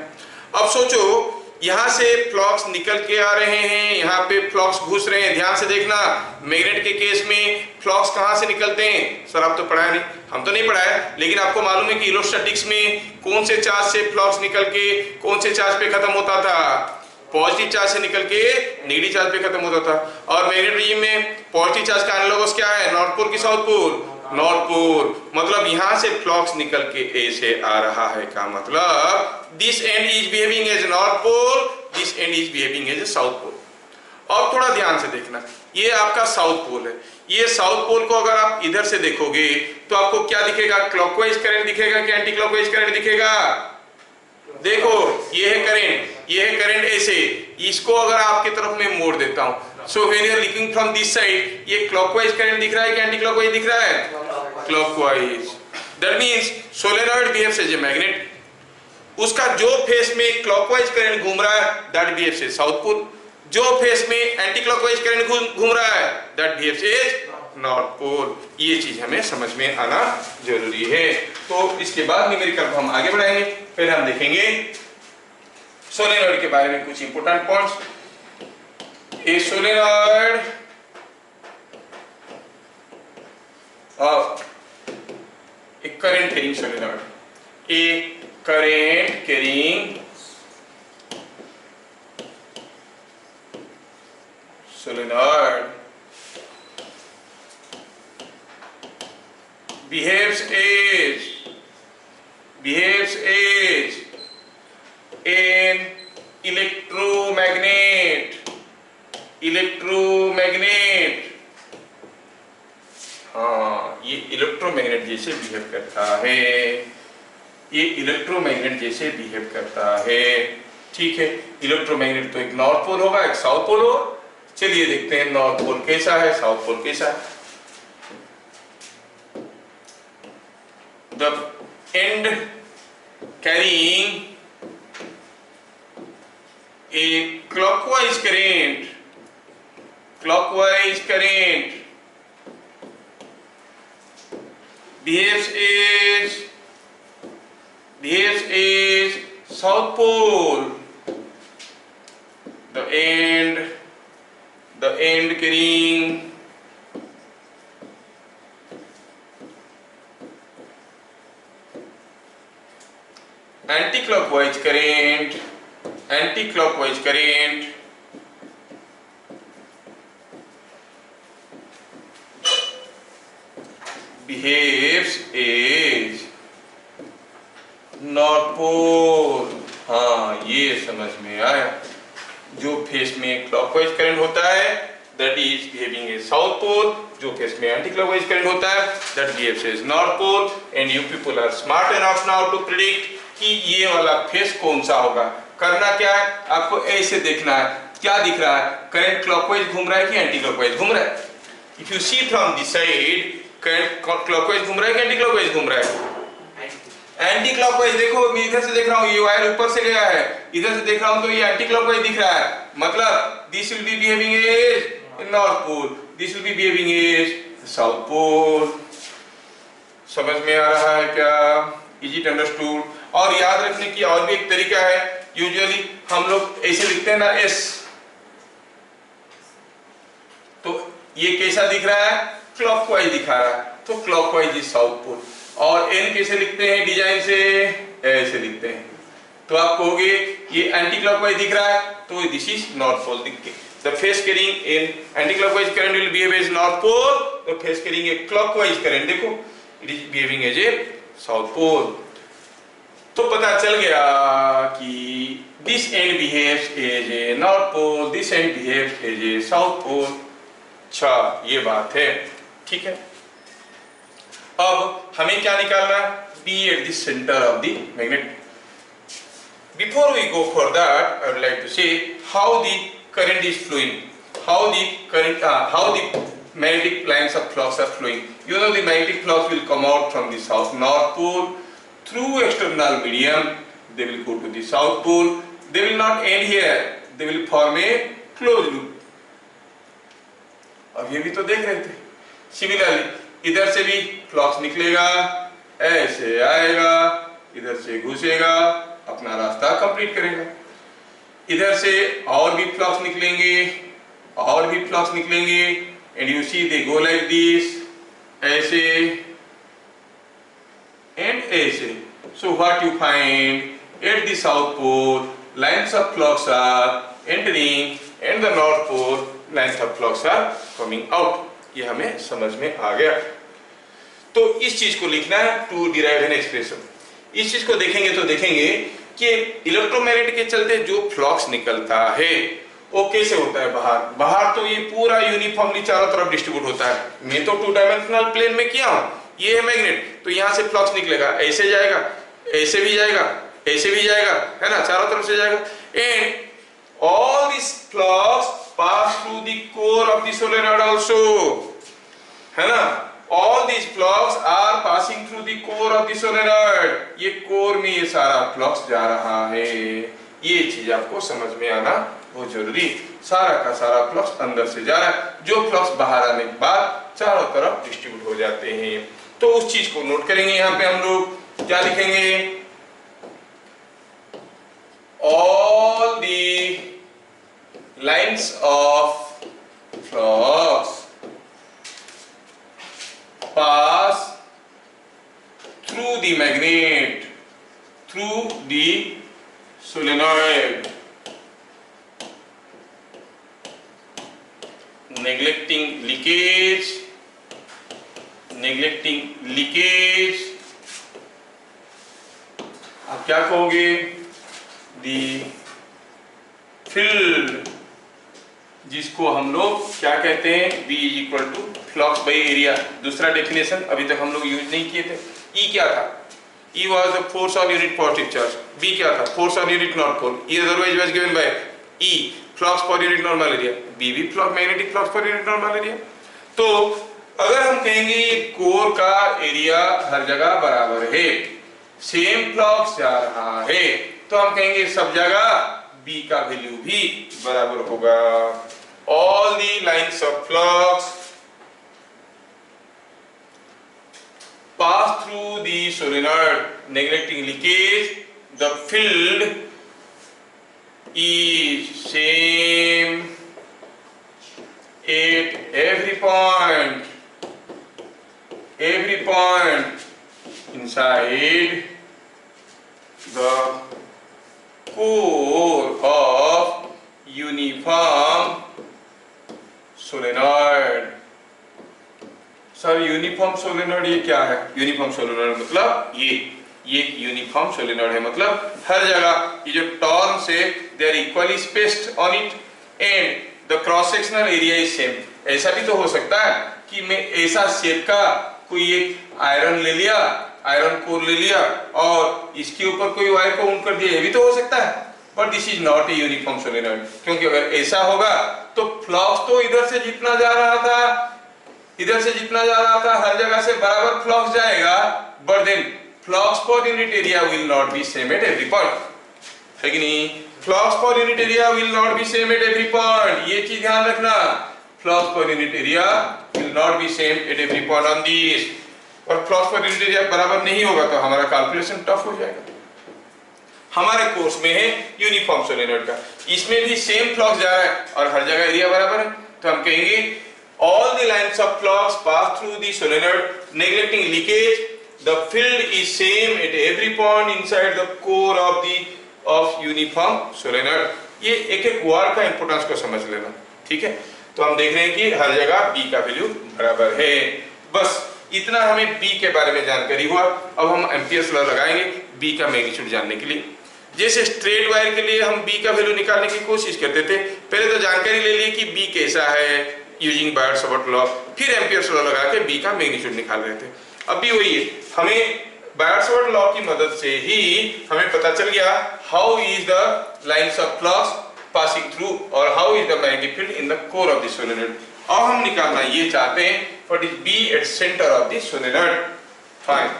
अब सोचो यहाँ से फ्लक्स निकल के आ रहे हैं, यहाँ पे फ्लक्स घुस रहे हैं। ध्यान से देखना, मैग्नेट के केस में फ्लक्स कहाँ से निकलते हैं? सर आप तो पढ़ाया नहीं, हम तो नहीं पढ़ाया, लेकिन आपको मालूम है कि इलेक्ट्रोस्टैटिक्स में कौन से चार्ज से फ्लक्स निकल के कौन से चार्ज पे खत्म होता था? पॉजिटिव चार्ज से निकल के नेगेटिव चार्ज पे खत्म होता था। और मैग्नेट रिजिम में पॉजिटिव चार्ज का एनालॉगस क्या है? नॉर्थ पोल की साउथ पोल? North pole. मतलब यहाँ से फ्लक्स निकल के ऐसे आ रहा है का मतलब this end is behaving as north pole, this end is behaving as south pole. और थोड़ा ध्यान से देखना, ये आपका साउथ पोल है। ये साउथ पोल को अगर आप इधर से देखोगे तो आपको क्या दिखेगा? क्लॉकवाइज करंट दिखेगा कि एंटी क्लॉकवाइज करंट दिखेगा? देखो ये है करंट, ये है करंट ऐसे। इसको अगर आपकी तरफ में मोड़ देता हूं, so when you are looking from this side, ये क्लॉकवाइज करंट दिख रहा है कि एंटी क्लॉकवाइज दिख रहा है? Clockwise. That means solenoid behaves as a magnet. उसका जो फेस में क्लॉकवाइज करंट घूम रहा है that behaves as south pole, जो फेस में एंटी क्लॉकवाइज करंट घूम रहा है that behaves as north pole. ये चीज हमें समझ में आना जरूरी है। तो इसके बाद न्यूमेरिकल को हम आगे बढ़ाएंगे। पहले हम देखेंगे सोलेनॉइड के बारे में कुछ important points. A solenoid of A current carrying solenoid, A current carrying solenoid behaves as an electromagnet। हाँ, ये इलेक्ट्रोमैग्नेट जैसे बिहेव करता है, ये इलेक्ट्रोमैग्नेट जैसे बिहेव करता है। ठीक है, इलेक्ट्रोमैग्नेट तो एक नॉर्थ पोल होगा, एक साउथ पोल होगा। चलिए देखते हैं नॉर्थ पोल कैसा है, साउथ पोल कैसा है। The end carrying a clockwise current behaves as south pole। the end carrying anti-clockwise current behaves as north pole। हाँ, ये समझ में आया। जो फेस में क्लॉकवाइज करंट होता है that is behaving as south pole, जो फेस में एंटी क्लॉकवाइज करंट होता है that behaves as north pole. And you people are smart enough now to predict कि ये वाला फेस कौन सा होगा। करना क्या है, आपको ऐसे देखना है क्या दिख रहा है, करंट क्लॉकवाइज घूम रहा है कि एंटी क्लॉकवाइज घूम रहा है। If you see from this side current clockwise घूम रहा है कि एंटी क्लॉकवाइज घूम रहा है, एंटी क्लॉकवाइज। देखो मैं इधर से देख रहा हूँ, ये वायर ऊपर से गया है, इधर से देख रहा हूँ तो ये एंटी क्लॉकवाइज दिख रहा है। मतलब this will be behaving as north pole, this will be behaving as south pole. समझ में आ रहा है क्या? Is it understood? और याद रखने की और भी एक तरीका है, यूजुअली हम लोग ऐसे लिखते हैं ना एस, तो ये कैसा दिख रहा है, क्लॉकवाइज दिखा रहा है, तो क्लॉकवाइज इज साउथ पोल। और एन कैसे लिखते हैं डिजाइन से, ऐसे लिखते हैं, तो आप कहोगे ये एंटी क्लॉकवाइज दिख रहा है तो दिस इज नॉर्थ पोल। दिख के the face carrying in anti clockwise current will behave as north pole, the face carrying a clockwise current देखो it is behaving as a south pole. तो पता चल गया कि this end behaves as a north pole, this end behaves as a south pole. अच्छा, ये बात है, ठीक है। अब हमें क्या निकालना है, P at the center of the magnet। Before we go for that, I would like to say how the current is flowing, how the magnetic lines of flux are flowing. You know the magnetic flux will come out from the south north pole through external medium. They will go to the south pole. They will not end here. They will form a closed loop. अब ये भी तो देख रहे थे। सिमिलरली इधर से भी फ्लक्स निकलेगा, ऐसे आएगा, इधर से घुसेगा, अपना रास्ता कंप्लीट करेगा। इधर से और भी फ्लक्स निकलेंगे, और भी फ्लक्स निकलेंगे, and you see they go like this, ऐसे एंड ऐसे। So what you find at the south pole lines of flux are entering and the north pole lines of flux are coming out. ये हमें समझ में आ गया। तो इस चीज को लिखना है टू डिराइव एन एक्सप्रेशन। इस चीज को देखेंगे तो देखेंगे कि इलेक्ट्रोमैग्नेट के चलते जो फ्लक्स निकलता है वो कैसे होता है बाहर तो ये पूरा यूनिफॉर्मली चारों तरफ डिस्ट्रीब्यूट होता है। मैं तो टू डायमेंशनल प्लेन में किया हूं, ये है मैग्नेट, तो यहाँ से फ्लक्स निकलेगा, ऐसे जाएगा, ऐसे भी जाएगा, ऐसे भी जाएगा, है ना, चारों तरफ से जाएगा। And all this flux pass through the core of the solenoid also, है ना, all these flux are passing through the core of the solenoid. ये कोर में ये सारा फ्लक्स जा रहा है, ये चीज आपको समझ में आना बहुत जरूरी। सारा का सारा फ्लक्स अंदर से जा रहा है, जो फ्लक्स बाहर आने के बाद चारों तरफ डिस्ट्रीब्यूट हो जाते हैं। तो उस चीज को नोट करेंगे। यहाँ पे हम लोग क्या लिखेंगे, all the lines of flux pass through the magnet through the solenoid neglecting leakage आप क्या कहोगे, दी फील्ड, जिसको हम लोग क्या कहते हैं, V is equal to flux by area. दूसरा डेफिनेशन अभी तक हम लोग यूज नहीं किए थे। E क्या था, E was the force on unit positive charge, B क्या था, force on unit north pole, E otherwise was given by E flux per unit normal area, B भी flux magnetic flux per unit normal area. तो अगर हम कहेंगे कोर का एरिया हर जगह बराबर है, सेम फ्लक्स जा रहा है, तो हम कहेंगे सब जगह B का वैल्यू भी बराबर होगा। All the lines of flux pass through the solenoid neglecting leakage, the field is same at every point inside the core of uniform solenoid। Sir uniform solenoid ये क्या है, यूनिफॉर्म सोलेनॉइड मतलब ये यूनिफॉर्म सोलेनॉइड है, मतलब हर जगह ये जो टर्न्स है they are equally spaced on it and the cross sectional area is same. ऐसा भी तो हो सकता है कि मैं ऐसा शेप का कोई एक आयरन ले लिया, आयरन कोर ले लिया और इसके ऊपर कोई वायर को उंड कर दिया, ये भी तो हो सकता है। But this is not a uniform solenoid, क्योंकि अगर ऐसा होगा तो फ्लक्स तो इधर से जितना जा रहा था हर जगह से बराबर फ्लक्स जाएगा, but then flux per unit area will not be same at every point, है कि नहीं। Flux per unit area will not be same at every point, ये चीज ध्यान रखना। Flux per unit area will not be same at every point on this. और फ्लक्स पर यूनिट एरिया बराबर नहीं होगा तो हमारा कैलकुलेशन टफ हो जाएगा। हमारे कोर्स में है यूनिफॉर्म सोलेनॉइड का, इसमें भी सेम फ्लक्स जा रहा है और हर जगह एरिया बराबर है, तो हम कहेंगे all the lines of flux pass through the solenoid neglecting leakage, the field is same at every point inside the core of uniform solenoid। ये एक एक वर्ड का इंपोर्टेंस को समझ लेना, ठीक है। तो हम देख रहे हैं कि हर जगह B का वैल्यू बराबर है। बस इतना हमें B के बारे में जानकारी हुआ। अब हम एम्पियर्स लॉ लगाएंगे B का मैग्नीट्यूड जानने के लिए। जैसे स्ट्रेट वायर के लिए हम B का वैल्यू निकालने की कोशिश करते थे, पहले तो जानकारी ले ली कि B कैसा है यूजिंग बायर्स-सावर्ट लॉ, फिर एम्पियर्स लॉ लगा के B का मैग्नीट्यूड निकाल रहे थे। अब भी वही है, हमें बायर्स-सावर्ट लॉ की मदद से ही हमें पता चल गया how is the lines of flux passing through और how is the magnetic field in the core of the solenoid. अब हम निकालना ये चाहते हैं what is B at centre of the solenoid. Fine,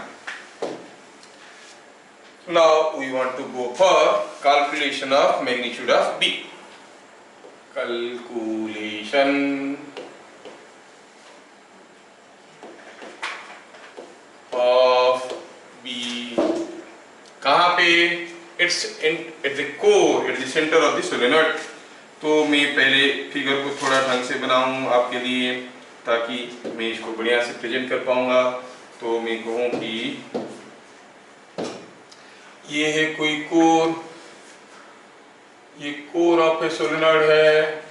now we want to go for calculation of magnitude of B। calculation of B कहाँ पे, it's at the core, at the center of the solenoid। तो मैं पहले फिगर को थोड़ा ढंग से बनाऊं आपके लिए ताकि मैं इसको बढ़िया से प्रेजेंट कर पाऊंगा। तो मैं कहूँ कि ये है कोई कोर, ये कोर ऑफ ए सोलेनॉइड है,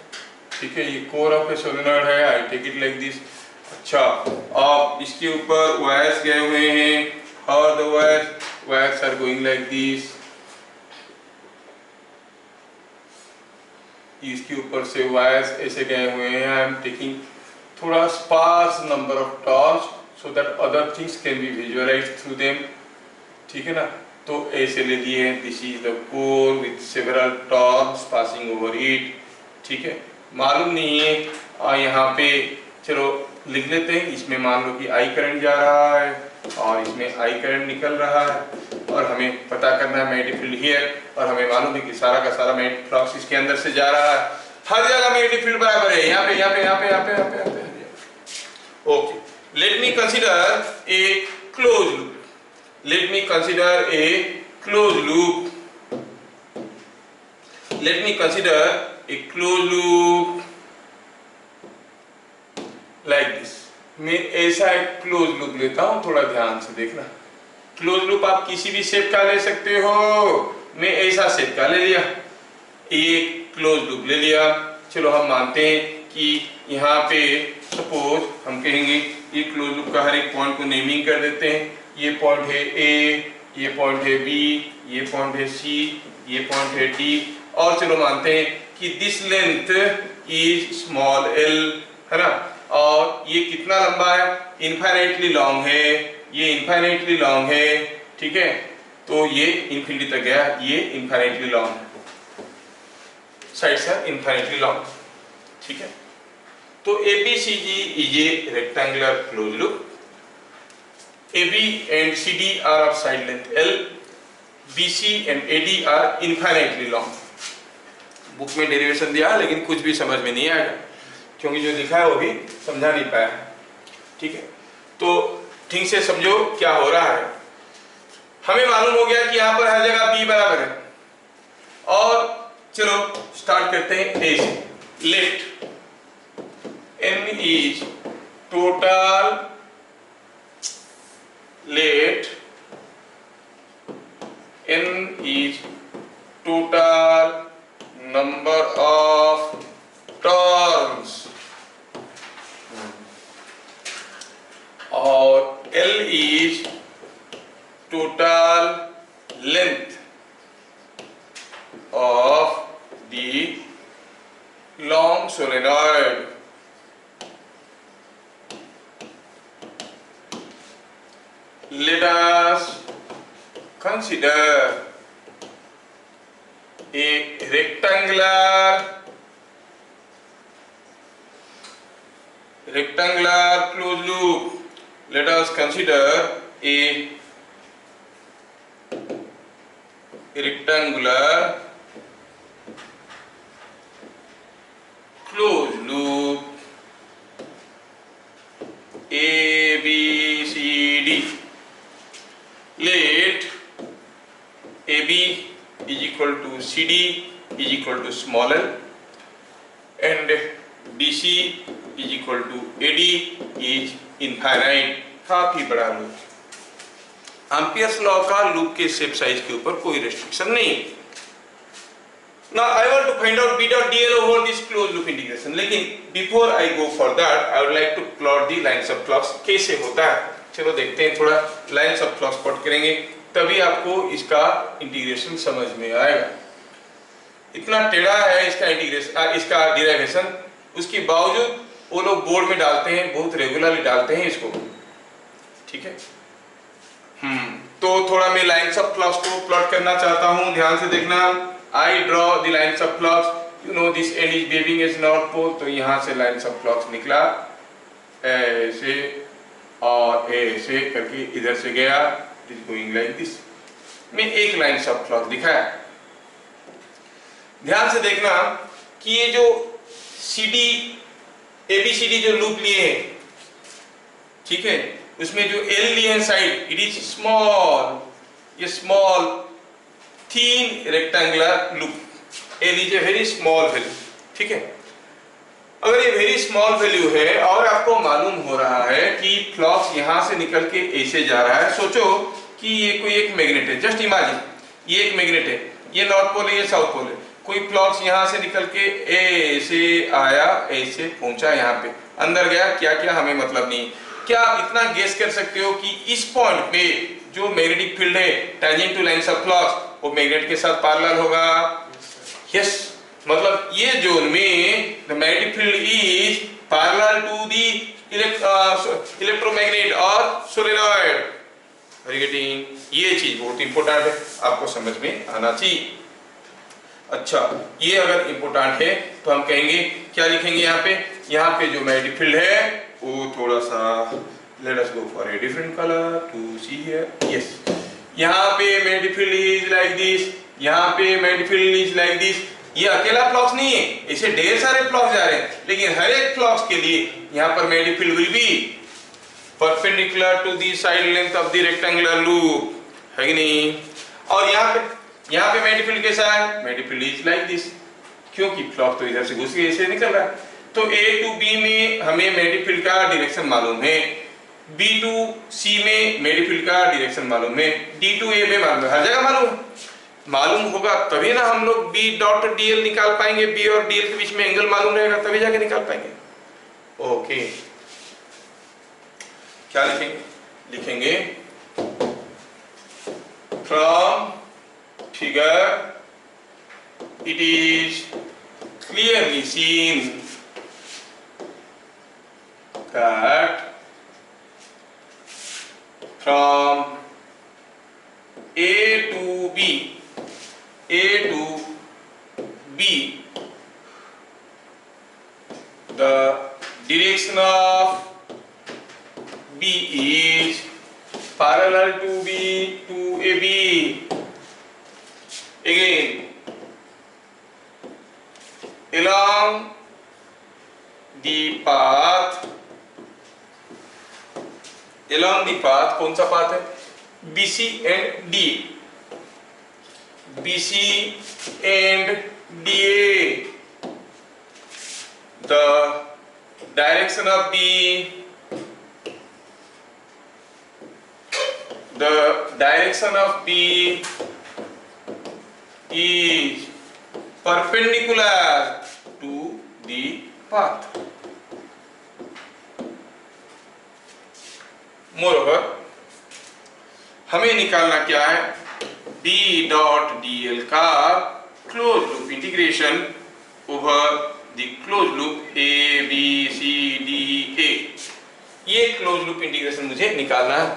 ठीक है, ये कोर ऑफ ए सोलेनॉइड है। I take it like this. अच्छा, अब इसके ऊपर वायर्स गए हुए हैं और the wires are going like this. इसके ऊपर से वायर्स ऐसे गए हुए हैं। आई एम टेकिंग थोड़ा sparse number of turns so that other things can be visualized through them, ठीक है ना। तो ऐसे ले लिए हैं, this is the core with several turns passing over it, ठीक है। मालूम नहीं है यहाँ पे, चलो लिख लेते हैं। इसमें मान लो कि आई करंट जा रहा है और इसमें आई करंट निकल रहा है और हमें पता करना है मैग्नेटिक फील्ड हियर, और हमें मालूम है कि सारा का सारा मैग्नेटिक फ्लक्स इसके अंदर से जा रहा है। हर जगह मैग्नेटिक फील्ड बराबर है, यहाँ पे यहाँ पे यहाँ पे यहाँ पे यहाँ पे यहाँ पे। Okay, let me consider a close loop. Let me consider a close loop. Let me consider a close loop like this. मैं ऐसा एक क्लोज लूप लेता हूं, थोड़ा ध्यान से देखना। क्लोज लूप आप किसी भी शेप का ले सकते हो। मैं ऐसा शेप का ले लिया, एक क्लोज लूप ले लिया। चलो हम मानते हैं कि यहाँ पे सपोज हम कहेंगे ये क्लोज लूप का हर एक पॉइंट को नेमिंग कर देते हैं। ये पॉइंट है ए, ये पॉइंट है बी, ये पॉइंट है सी, ये पॉइंट है डी, और चलो मानते हैं कि this length is small L, है ना, और ये कितना लंबा है, इनफाइनाइटली लॉन्ग है, ये इनफाइनाइटली लॉन्ग है, ठीक है, तो ये इन्फिनिटी तक गया, ये इनफाइनाइटली लॉन्ग है, साइड्स आर इनफाइनाइटली लॉन्ग, ठीक है। तो ABCD is a rectangular close loop. AB and CD are of side length L, BC and AD are infinitely long। Book में डेरिवेशन दिया लेकिन कुछ भी समझ में नहीं आएगा क्योंकि जो लिखा है वो भी समझा नहीं पाया, ठीक है। तो ठीक से समझो क्या हो रहा है। हमें मालूम हो गया कि यहाँ पर हर जगह B बराबर है, और चलो स्टार्ट करते हैं A से। Let N is total, let n is total number of turns और L is total length of the long solenoid। Let us consider a rectangular closed loop. Let us consider a rectangular closed loop ABCD। Let AB is equal to CD is equal to small l and BC is equal to AD is infinite, काफी बड़ा लूप। एम्पियर्स लॉ का लूप के शेप साइज के ऊपर कोई रेस्ट्रिक्शन नहीं। Now I want to find out B dot dl over this closed loop integration, लेकिन before I go for that I would like to plot the lines of flux। कैसे होता है चलो देखते हैं, थोड़ा लाइन्स ऑफ फ्लक्स प्लॉट करेंगे तभी आपको इसका इंटीग्रेशन समझ में आएगा। इतना टेढ़ा है इसका इंटीग्रेशन, इसका डिराइवेशन, उसके बावजूद वो लोग बोर्ड में डालते हैं, बहुत रेगुलरली डालते हैं इसको, ठीक है। तो थोड़ा मैं लाइन्स ऑफ फ्लक्स को प्लॉट करना चाहता हूँ, ध्यान से देखना। I draw the lines of flux, you know this end is behaving as north pole, तो यहाँ से लाइन्स ऑफ फ्लक्स निकला ऐसे और ऐसे करके इधर से गया, it is going like this. मैं एक लाइन ऑफ फ्लक्स दिखाया। ध्यान से देखना कि ये जो CD ABCD जो लूप लिए हैं, ठीक है, उसमें जो L लिए हैं साइड, इट इज स्मॉल, ये small thin rectangular loop. L is a very small value, ठीक है। अगर ये वेरी स्मॉल वैल्यू है और आपको मालूम हो रहा है कि फ्लक्स यहां से निकल के ऐसे जा रहा है, सोचो कि ये कोई एक मैग्नेट है, जस्ट इमेजिन ये एक मैग्नेट है, ये नॉर्थ पोल है, ये साउथ पोल है, कोई फ्लक्स यहां से निकल के ऐसे आया, ऐसे पहुंचा, यहाँ पे अंदर गया, क्या क्या हमें मतलब नहीं। क्या आप इतना गेस कर सकते हो कि इस पॉइंट पे जो मैग्नेटिक फील्ड है tangent to lines of flux वो मैग्नेट के साथ पैरेलल होगा? यस, मतलब ये जोन में the magnetic field is parallel to the electromagnet और सोलेनॉइड। वेरी गेटिंग, ये चीज बहुत इंपॉर्टेंट है, आपको समझ में आना चाहिए। अच्छा, ये अगर इंपॉर्टेंट है तो हम कहेंगे क्या लिखेंगे यहाँ पे जो मैग्नेटिक फील्ड है वो थोड़ा सा let us go for a different color to see here. Yes, यहाँ पे magnetic field is like this, यहाँ पे magnetic field is like this. ये अकेला फ्लक्स नहीं है, इसे ढेर सारे फ्लक्स जा रहे हैं, लेकिन हर एक फ्लक्स के लिए यहाँ पर magnetic field will be perpendicular to the side length of the rectangular loop, है कि नहीं? और यहाँ पे magnetic field कैसा है? magnetic field is like this, क्योंकि फ्लक्स तो इधर से घुस के ऐसे निकल रहा है। तो A to B में हमें मैग्नेटिक फील्ड का डायरेक्शन मालूम है, B to C में मैग्नेटिक फील्ड का डायरेक्शन मालूम है, D to A में मालूम है, हर जगह मालूम होगा तभी ना हम लोग B डॉट DL निकाल पाएंगे, B और DL के बीच में एंगल मालूम रहेगा तभी जाके निकाल पाएंगे। ओके, क्या लिखेंगे from figure it is clearly seen that from A to B, the direction of B is parallel to AB. Again, along the path, कौन सा पाथ है? BC and DA, BC and DA, the direction of B is perpendicular to the path. Moreover, हमें निकालना क्या है? B डॉट DL का close loop integration over the close loop ABCDA, ये क्लोज लूप इंटीग्रेशन मुझे निकालना है।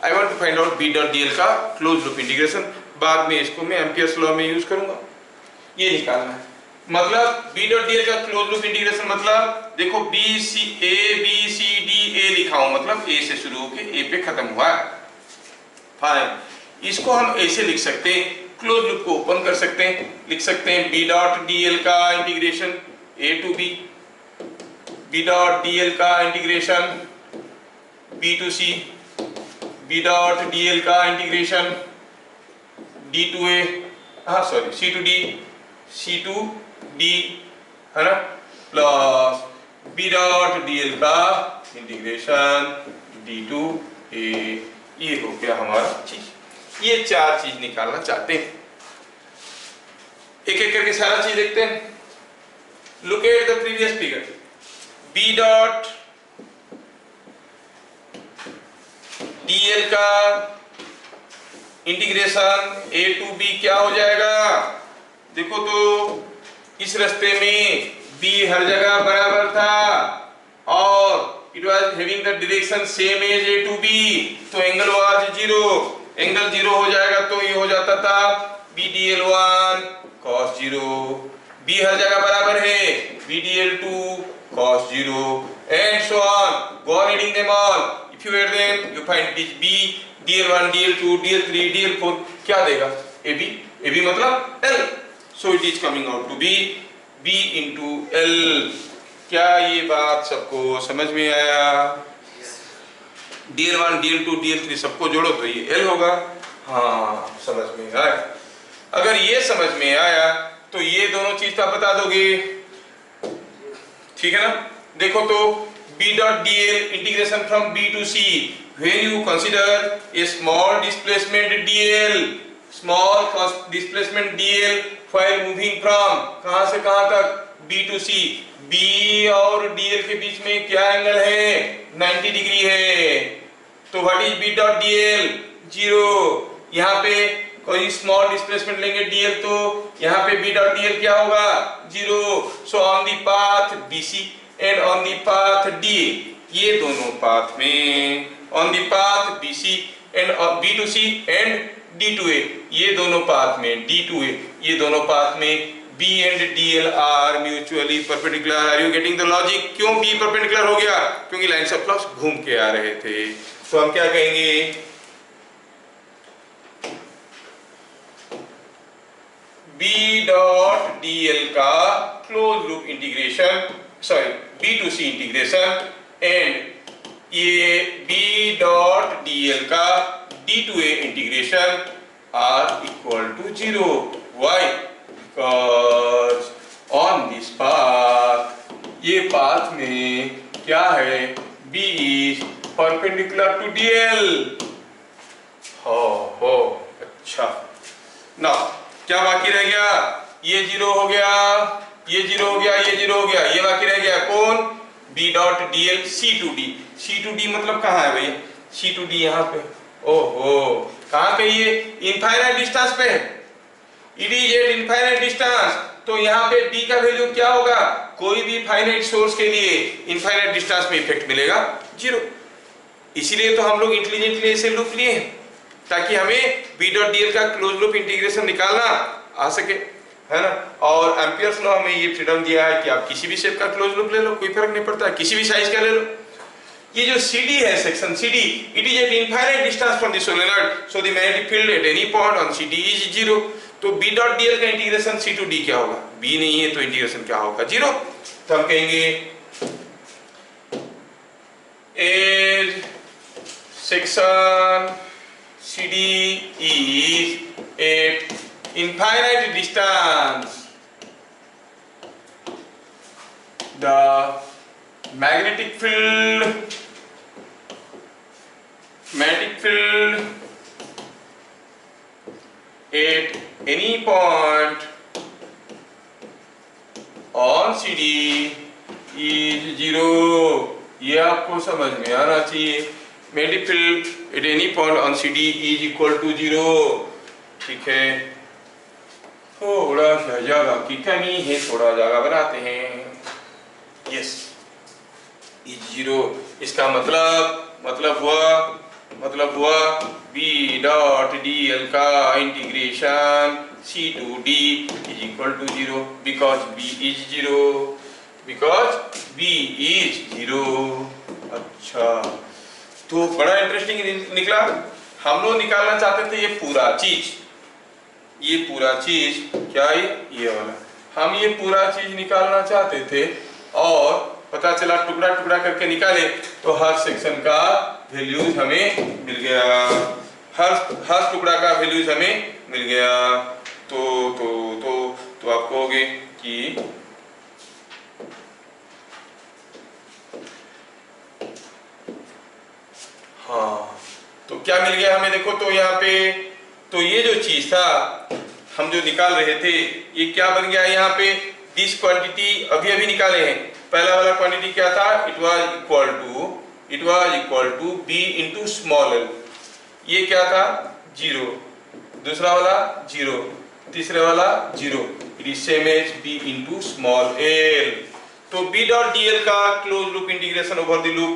I want to find out B dot DL का क्लोज लूप इंटीग्रेशन, बाद में इसको मैं एम्पियर्स लॉ में यूज करूंगा। ये निकालना है, मतलब B डॉट DL का क्लोज लूप इंटीग्रेशन मतलब देखो ABCDA लिखा हूं, मतलब A से शुरू होके A पे खत्म हुआ है। फाइन, इसको हम ऐसे लिख सकते हैं, क्लोज लूप को ओपन कर सकते हैं, लिख सकते हैं B डॉट DL का integration A to B, B dot DL का integration B to C, B dot DL का integration D to A, C to D, C to D, है ना, प्लस B डॉट DL का इंटीग्रेशन D टू A। ये हो गया हमारा चीज। ये चार चीज निकालना चाहते हैं, एक एक करके सारा चीज देखते हैं। Look at the previous figure, B dot DL का इंटीग्रेशन A टू B क्या हो जाएगा? देखो तो इस रास्ते में B हर जगह बराबर था और it was having the direction same as A to B, तो एंगल was 0, एंगल 0 हो जाएगा तो ये हो जाता था BDL1 cos 0, B हर जगह बराबर है BDL2 cos 0 and so on, go on adding them all, if you add them you find this B, DL1, DL2, DL3, DL4 क्या देगा? AB मतलब L, so it is coming out to be B into L। क्या ये बात सबको समझ में आया? DL1, DL2, DL3 सबको जोड़ो तो ये L होगा। हाँ, समझ में आया? अगर ये समझ में आया तो ये दोनों चीज का बता दोगे, ठीक है ना? देखो तो B dot DL integration from B to C, when you consider a small displacement DL while moving from कहाँ से कहाँ तक? B to C, B और DL के बीच में क्या एंगल है? 90 डिग्री है। तो what is B dot DL? 0। यहाँ पे कोई स्मॉल डिस्प्लेसमेंट लेंगे DL तो यहाँ पे B डॉट DL क्या होगा? 0। So on the path BC and on the path DA, ये दोनों पाथ में on the path BC and B to C and D to A, ये दोनों पाथ में D to A, ये दोनों पाथ में B and DL are mutually perpendicular. Are you getting the logic? क्यों B perpendicular हो गया? क्योंकि लाइन्स ऑफ फ्लक्स घूम के आ रहे थे। तो हम क्या कहेंगे? B डॉट DL का close loop integration, sorry B to C integration, and ये B डॉट DL का D to A integration are equal to 0। Why? Because on this path, ये पाथ में क्या है? B is perpendicular to DL। हो अच्छा। ना क्या बाकी रह गया? ये 0 हो गया, ये 0 हो गया, ये 0 हो गया, ये बाकी रह गया कौन? B dot DL C to D। C to D मतलब कहाँ है भैया? C to D यहाँ पे। ओहो, कहाँ पे? ये इनफाइनाइट डिस्टेंस पे है। It is eight infinite distance, तो यहाँ पे D का वैल्यू क्या होगा? कोई भी फाइनाइट सोर्स के लिए इनफाइनाइट डिस्टेंस में इफेक्ट मिलेगा 0। इसीलिए तो हम लोग इंटेलिजेंटली ऐसे लूप लिए हैं ताकि हमें B डॉट DL का क्लोज लूप इंटीग्रेशन निकालना आ सके, है ना। और एम्पियर्स लॉ हमें ये फ्रीडम दिया है कि आप किसी भी शेप का क्लोज लूप ले लो, कोई फर्क नहीं पड़ता, किसी भी साइज का ले लो। ये जो CD है, section CD, it is eight infinite distance from the solenoid, so the magnetic field at any point on CD is 0। तो B डॉट DL का इंटीग्रेशन C to D क्या होगा? B नहीं है तो इंटीग्रेशन क्या होगा? 0। तो हम कहेंगे as section CD is at infinite distance, the magnetic field at any point on CD is 0। ये आपको समझ में आना चाहिए। Magnetic field at any point on CD is equal to 0। ठीक है, थोड़ा सा जगह की कमी है, थोड़ा जगह बनाते हैं। Yes, is 0। इसका मतलब हुआ B डॉट DL का integration C to D is equal to 0 because B is 0। अच्छा, तो बड़ा इंटरेस्टिंग निकला। हम लोग निकालना चाहते थे ये पूरा चीज क्या है? ये वाला हम ये पूरा चीज निकालना चाहते थे और पता चला टुकड़ा टुकड़ा करके निकाले तो हर सेक्शन का वैल्यूज हमें मिल गया, हर टुकड़ा का वैल्यूज हमें मिल गया। तो आप कहोगे कि हाँ, तो क्या मिल गया हमें? देखो तो यहाँ पे तो ये जो चीज था हम जो निकाल रहे थे ये क्या बन गया? यहाँ पे दिस क्वांटिटी अभी निकाले हैं। पहला वाला क्वांटिटी क्या था? It was equal to B into small l। ये क्या था? 0। दूसरा वाला 0, तीसरे वाला 0। It is same as B into small l। तो B डॉट DL का close loop integration over the loop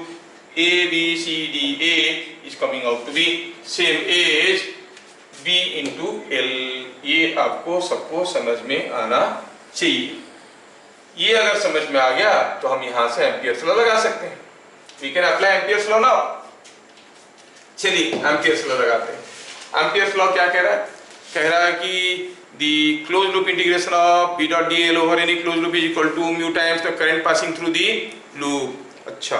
A B C D A is coming out to be same as B into L। ये आपको सबको समझ में आना चाहिए। ये अगर समझ में आ गया तो हम यहां से एम्पियर्स लॉ लगा सकते हैं। We can apply Ampere's law now. चलिए एम्पियर्स लॉ लगाते हैं। एम्पियर्स लॉ क्या कह रहा है? कह रहा है कि the closed loop integration of B dot DL over any closed loop is equal to mu times the current passing through the loop। अच्छा,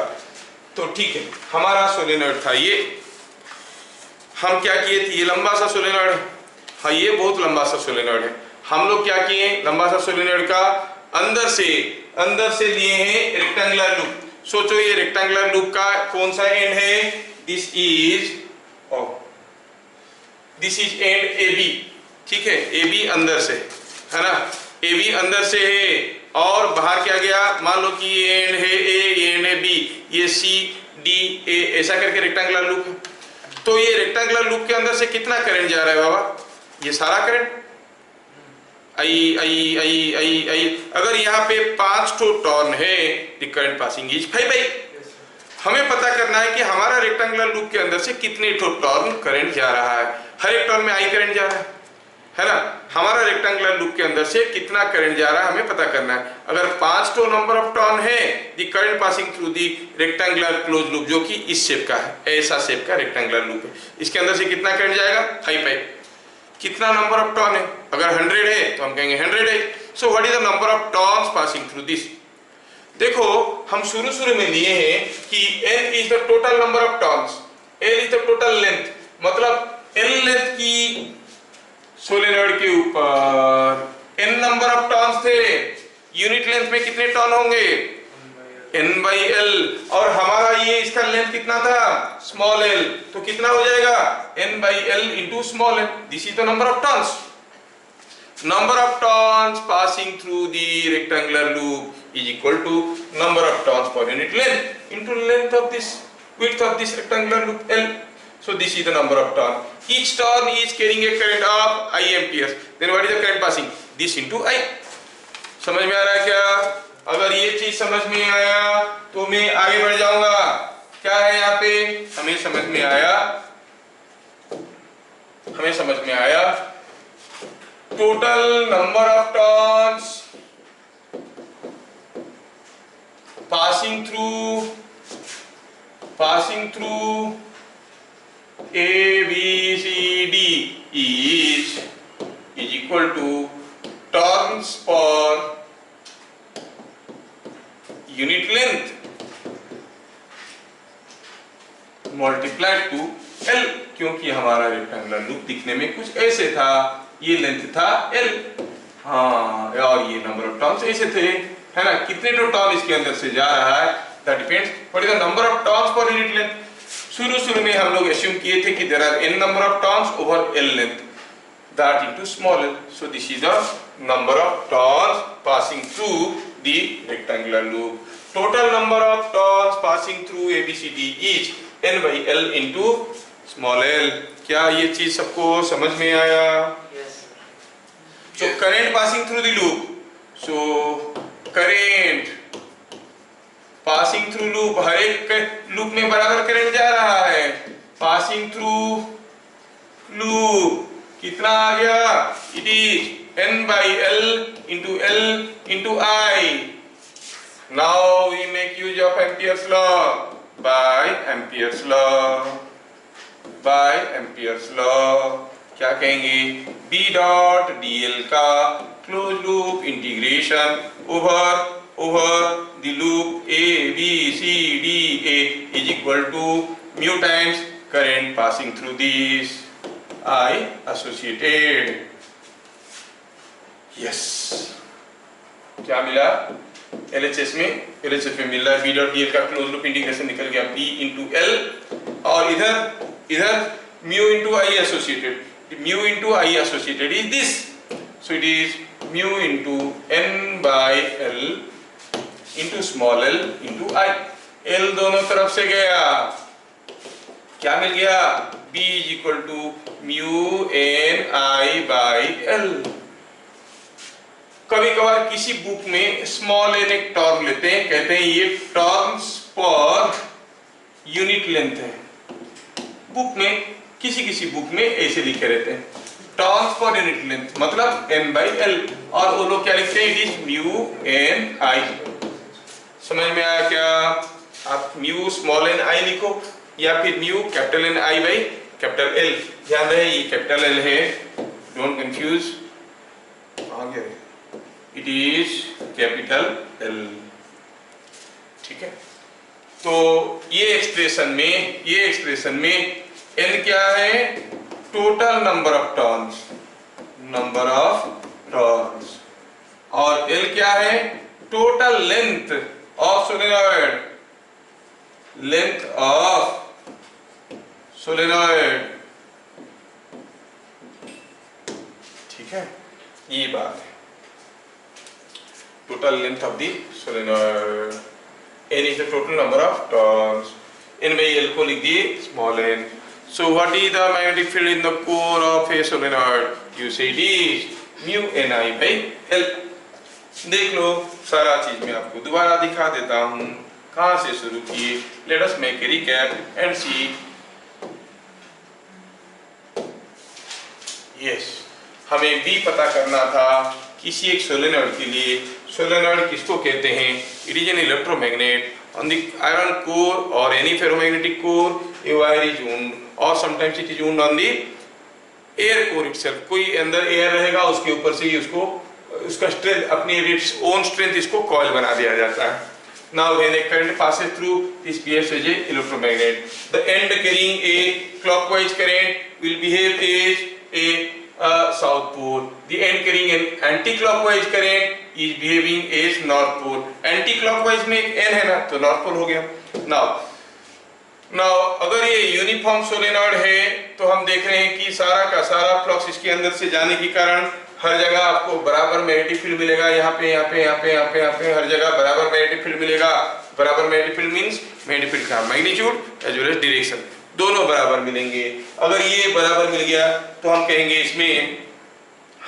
तो ठीक है, हमारा सोलेनॉइड था ये। हम क्या किए थे? ये लंबा सा सोलेनॉइड है। हाँ, ये बहुत लंबा सा सोलेनॉइड है। हम लोग क्या किए? लंबा सा सोलेनॉइड का अंदर से लिए हैं रेक्टेंगुलर लूप। सोचो ये रेक्टेंगुलर लूप का कौन सा एंड है? This is and AB। ठीक है, AB अंदर से है ना, AB अंदर से है और बाहर क्या गया? मान लो कि ये एंड है A, ये एंड है B, ये C D A, ऐसा करके रेक्टेंगुलर लूप है। तो ये रेक्टेंगुलर लूप के अंदर से कितना करंट जा रहा है बाबा? ये सारा करंट आई। अगर यहाँ पे 5 ठो टर्न है, द करंट पासिंग इज 5 हमें पता करना है कि हमारा रेक्टेंगुलर लूप के अंदर से कितने ठो टर्न करंट जा रहा है। हर एक टर्न में I करंट जा रहा है ना। हमारा रेक्टेंगुलर लूप के अंदर से कितना करंट जा रहा है हमें पता करना है। अगर 5 तो नंबर ऑफ टर्न है the current passing through the rectangular close loop, जो कि इस शेप का है, ऐसा शेप का रेक्टेंगुलर लूप है, इसके अंदर से कितना करंट जाएगा 5 पाई। कितना नंबर ऑफ टर्न है, अगर 100 है तो हम कहेंगे 100 है। So what is the number of turns passing through this. देखो हम शुरू में लिए हैं कि n is the total number of turns, l is the total length, मतलब l लेंथ की सोलेनॉइड के ऊपर n नंबर ऑफ टर्न्स थे, यूनिट लेंथ में कितने टर्न होंगे n बाई l, और हमारा ये इसका लेंथ कितना था स्मॉल l, तो कितना हो जाएगा n by l into small l। This is the number of turns. Number of turns passing through the rectangular loop is equal to number of turns per unit length into length of this width of this rectangular loop L. So this is the number of turn. Each turn is carrying a current of I amperes. Then what is the current passing? This into I. समझ में आ रहा है क्या? अगर ये चीज समझ में आया तो मैं आगे बढ़ जाऊंगा। क्या है यहाँ पे हमें समझ में आया total number of turns passing through A, B, C, D is equal to turns per unit length multiplied to L, क्योंकि हमारा रेक्टेंगुलर लूप दिखने में कुछ ऐसे था, ये लेंथ था L, हाँ, और ये नंबर ऑफ टर्न्स ऐसे थे, है ना। कितने तो टर्न इसके अंदर से जा रहा है that depends what is the number of turns per unit length. शुरू में हम लोग एज्यूम किए थे कि there are n number of turns over L length that into small l, so this is the number of turns passing through the rectangular loop. Total number of turns passing through ABCD is n by L into small l। क्या ये चीज सबको समझ में आया? So current passing through the loop, so current passing through loop, हर एक लूप में बराबर करंट जा रहा है। passing through loop कितना आ गया? It is n by L into I. Now we make use of Ampere's law. by Ampere's law क्या कहेंगे? B डॉट dl का close loop integration over the loop A B C D A is equal to mu times current passing through this I associated. Yes. क्या मिला? LHS में मिल रहा है B डॉट dl का क्लोज लूप इंटीग्रेशन निकल गया B into L, और इधर mu into I associated. Mu into I associated is this, so it is mu into n by L into small l into I. L दोनों तरफ से गया, क्या मिल गया? B is equal to mu n I by L। कभी कभार किसी बुक में स्मॉल n एक टर्म लेते हैं, कहते हैं ये टर्म्स पर यूनिट लेंथ है। बुक में किसी बुक में ऐसे लिखे रहते हैं टर्म्स पर यूनिट लेंथ, मतलब n by L, और वो लोग क्या लिखते हैं? It is mu n I। समझ में आया क्या? आप म्यू स्मॉल n I लिखो या फिर mu capital N I by capital L। ध्यान रहे ये कैपिटल L है, डोंट कंफ्यूज। आगे इट इज कैपिटल L, ठीक है। तो ये एक्सप्रेशन में n क्या है? टोटल नंबर ऑफ टर्न्स, और L क्या है? टोटल लेंथ ऑफ सोलेनॉइड, ठीक है। ये बात है, total length of the solenoid. n is the total number of turns, n by L को लिख दिए small n। So what is the magnetic field in the core of a solenoid? You say it is mu Ni by L। देख लो सारा चीज मैं आपको दोबारा दिखा देता हूँ, कहाँ से शुरू किए। Let us make a recap and see। Yes, हमें बी पता करना था किसी एक सोलेनॉइड के लिए। सोलेनॉइड किसको कहते हैं? It is an electromagnet on the iron core और any ferromagnetic core a wire is wound और sometimes it is wound on the air core itself. कोई अंदर एयर रहेगा उसके ऊपर से ही उसको उसका स्ट्रेंथ अपनी ओन स्ट्रेंथ इसको कॉइल बना दिया जाता है। Now when a current passes through this behaves as a electromagnet. The end carrying a clockwise current will behave as a south pole. The end carrying an anti-clockwise current is behaving as north pole. Anti-clockwise में एक n है ना, तो north pole हो गया। Now अगर ये यूनिफॉर्म सोलेनॉइड है तो हम देख रहे हैं कि सारा का सारा फ्लक्स इसके अंदर से जाने के कारण हर जगह आपको बराबर मैग्नेटिक फील्ड मिलेगा। यहाँ पे हर जगह बराबर मैग्नेटिक फील्ड मिलेगा। बराबर magnetic field means magnetic field का magnitude as well as direction दोनों बराबर मिलेंगे। अगर ये बराबर मिल गया तो हम कहेंगे इसमें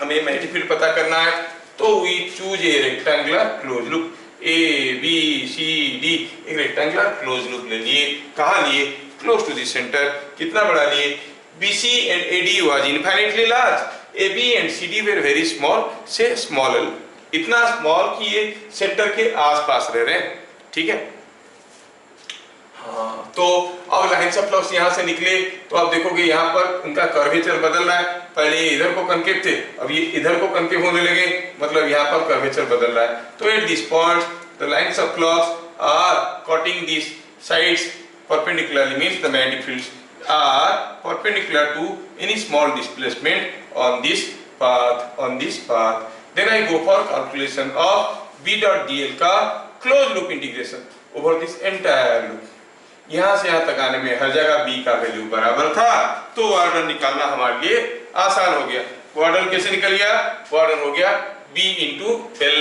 हमें मैग्नेटिक फील्ड पता करना है, तो we choose a rectangular close loop. A B C D एक रेक्टेंगुलर क्लोज लूप ले लिए। कहाँ लिए? Close to the centre. कितना बड़ा लिए? BC and AD was infinitely large. AB and CD were very small, say small l. इतना स्मॉल कि ये सेंटर के आसपास रह रहे हैं। ठीक है, हाँ, तो अब लाइन्स ऑफ फ्लक्स यहाँ से निकले तो आप देखोगे यहाँ पर उनका कर्वेचर बदल रहा है। पहले ये इधर को कनकेव थे, अब ये इधर को कनकेव होने लगे, मतलब यहाँ पर कर्वेचर बदल रहा है। तो at this point the lines of flux are cutting this sides perpendicularly, means the magnetic fields are perpendicular to any small displacement on this path. Then I go for calculation of B dot dl का closed loop integration over this entire loop. यहाँ से यहाँ तक आने में हर जगह B का वैल्यू बराबर था, तो वार्डन निकालना हमारे लिए आसान हो गया। वार्डन कैसे निकल गया? वार्डन हो गया B into L।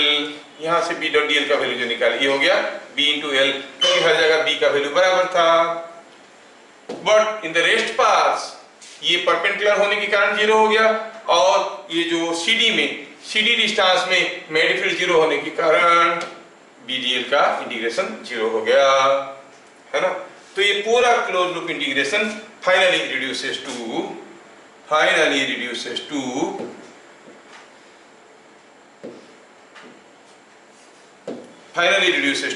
यहाँ से B dot dl का वैल्यू जो निकाल ये हो गया B into L, क्योंकि हर जगह B का वैल्यू बराबर था। बट इन द रेस्ट पास ये परपेंडिकुलर होने के कारण जीरो हो गया, और ये जो CD डिस्टेंस में मैग्नेटिक फील्ड जीरो होने के कारण BDL का इंटीग्रेशन जीरो हो गया, है ना। तो ये पूरा close loop integration finally reduces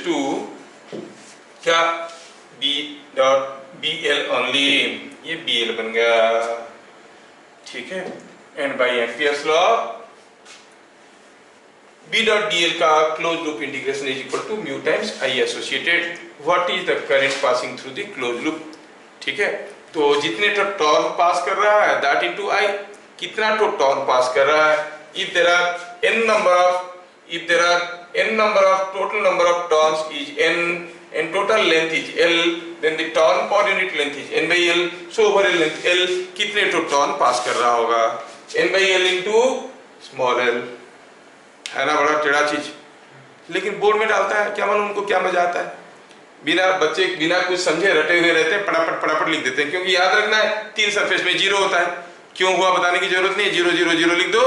to क्या? B dot BL ओनली, ये BL बन गया। ठीक है, and by Ampere's law B dot dl का close loop integration is equal to mu times I associated what is the current passing through the close loop. ठीक है, तो जितने तो टॉर्क पास कर रहा है दैट इनटू I, कितना तो टॉर्क पास कर रहा है। If there are n number of total number of turns is n and total length is L, then the turn per unit length is n by L. So over length L कितने तो टर्न पास कर रहा होगा? n by L into small l, है ना। बड़ा टेढ़ा चीज, लेकिन बोर्ड में डालता है, क्या मालूम उनको क्या मजा आता है। बच्चे बिना कुछ समझे रटे हुए रहते हैं, फटाफट लिख देते हैं, क्योंकि याद रखना है 3 सरफेस में जीरो होता है। क्यों हुआ बताने की जरूरत नहीं, 0 0 0 लिख दो,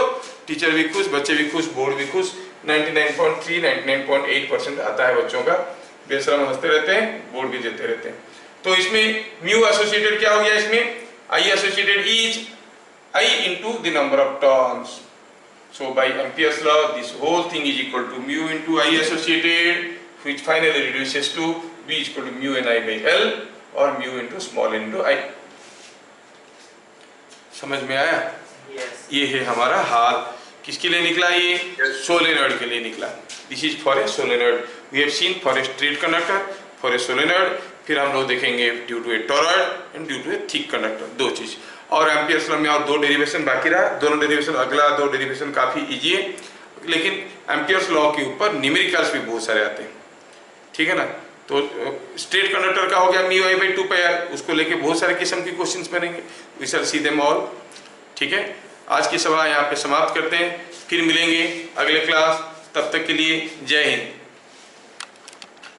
टीचर भी खुश, बच्चे भी खुश, बोर्ड भी खुश। 99.3 99.8% आता है बच्चों का, बेशरम हंसते रहते हैं, बोर्ड भी देते रहते हैं। तो इसमें म्यू एसोसिएटेड क्या हो गया? इसमें I associated is I into the number of turns. So by Ampere's law this whole thing is equal to mu into I associated, which finally reduces to B is equal to mu n I by L और mu into small n into I। समझ में आया? Yes. ये है हमारा हाल। किसके लिए निकला? ये सोलेनॉइड के लिए निकला। This is for a solenoid. We have seen for a straight conductor, for a solenoid, फिर हम लोग देखेंगे due to a toroid and due to a thick conductor, दो चीज। और एम्पियर्स लॉ में और 2 डेरिवेशन बाकी रहा, दोनों डेरिवेशन, अगला 2 डेरिवेशन काफी इजी है, लेकिन एम्पियर्स लॉ के ऊपर न्यूमेरिकल्स भी बहुत सारे आते हैं। ठीक है ना। तो स्ट्रेट कंडक्टर का हो गया mu I by 2 pi r, उसको लेके बहुत सारे किस्म के क्वेश्चंस बनेंगे, we shall see them all. ठीक है, आज की सभा यहाँ पे समाप्त करते हैं, फिर मिलेंगे अगले क्लास, तब तक के लिए जय हिंद।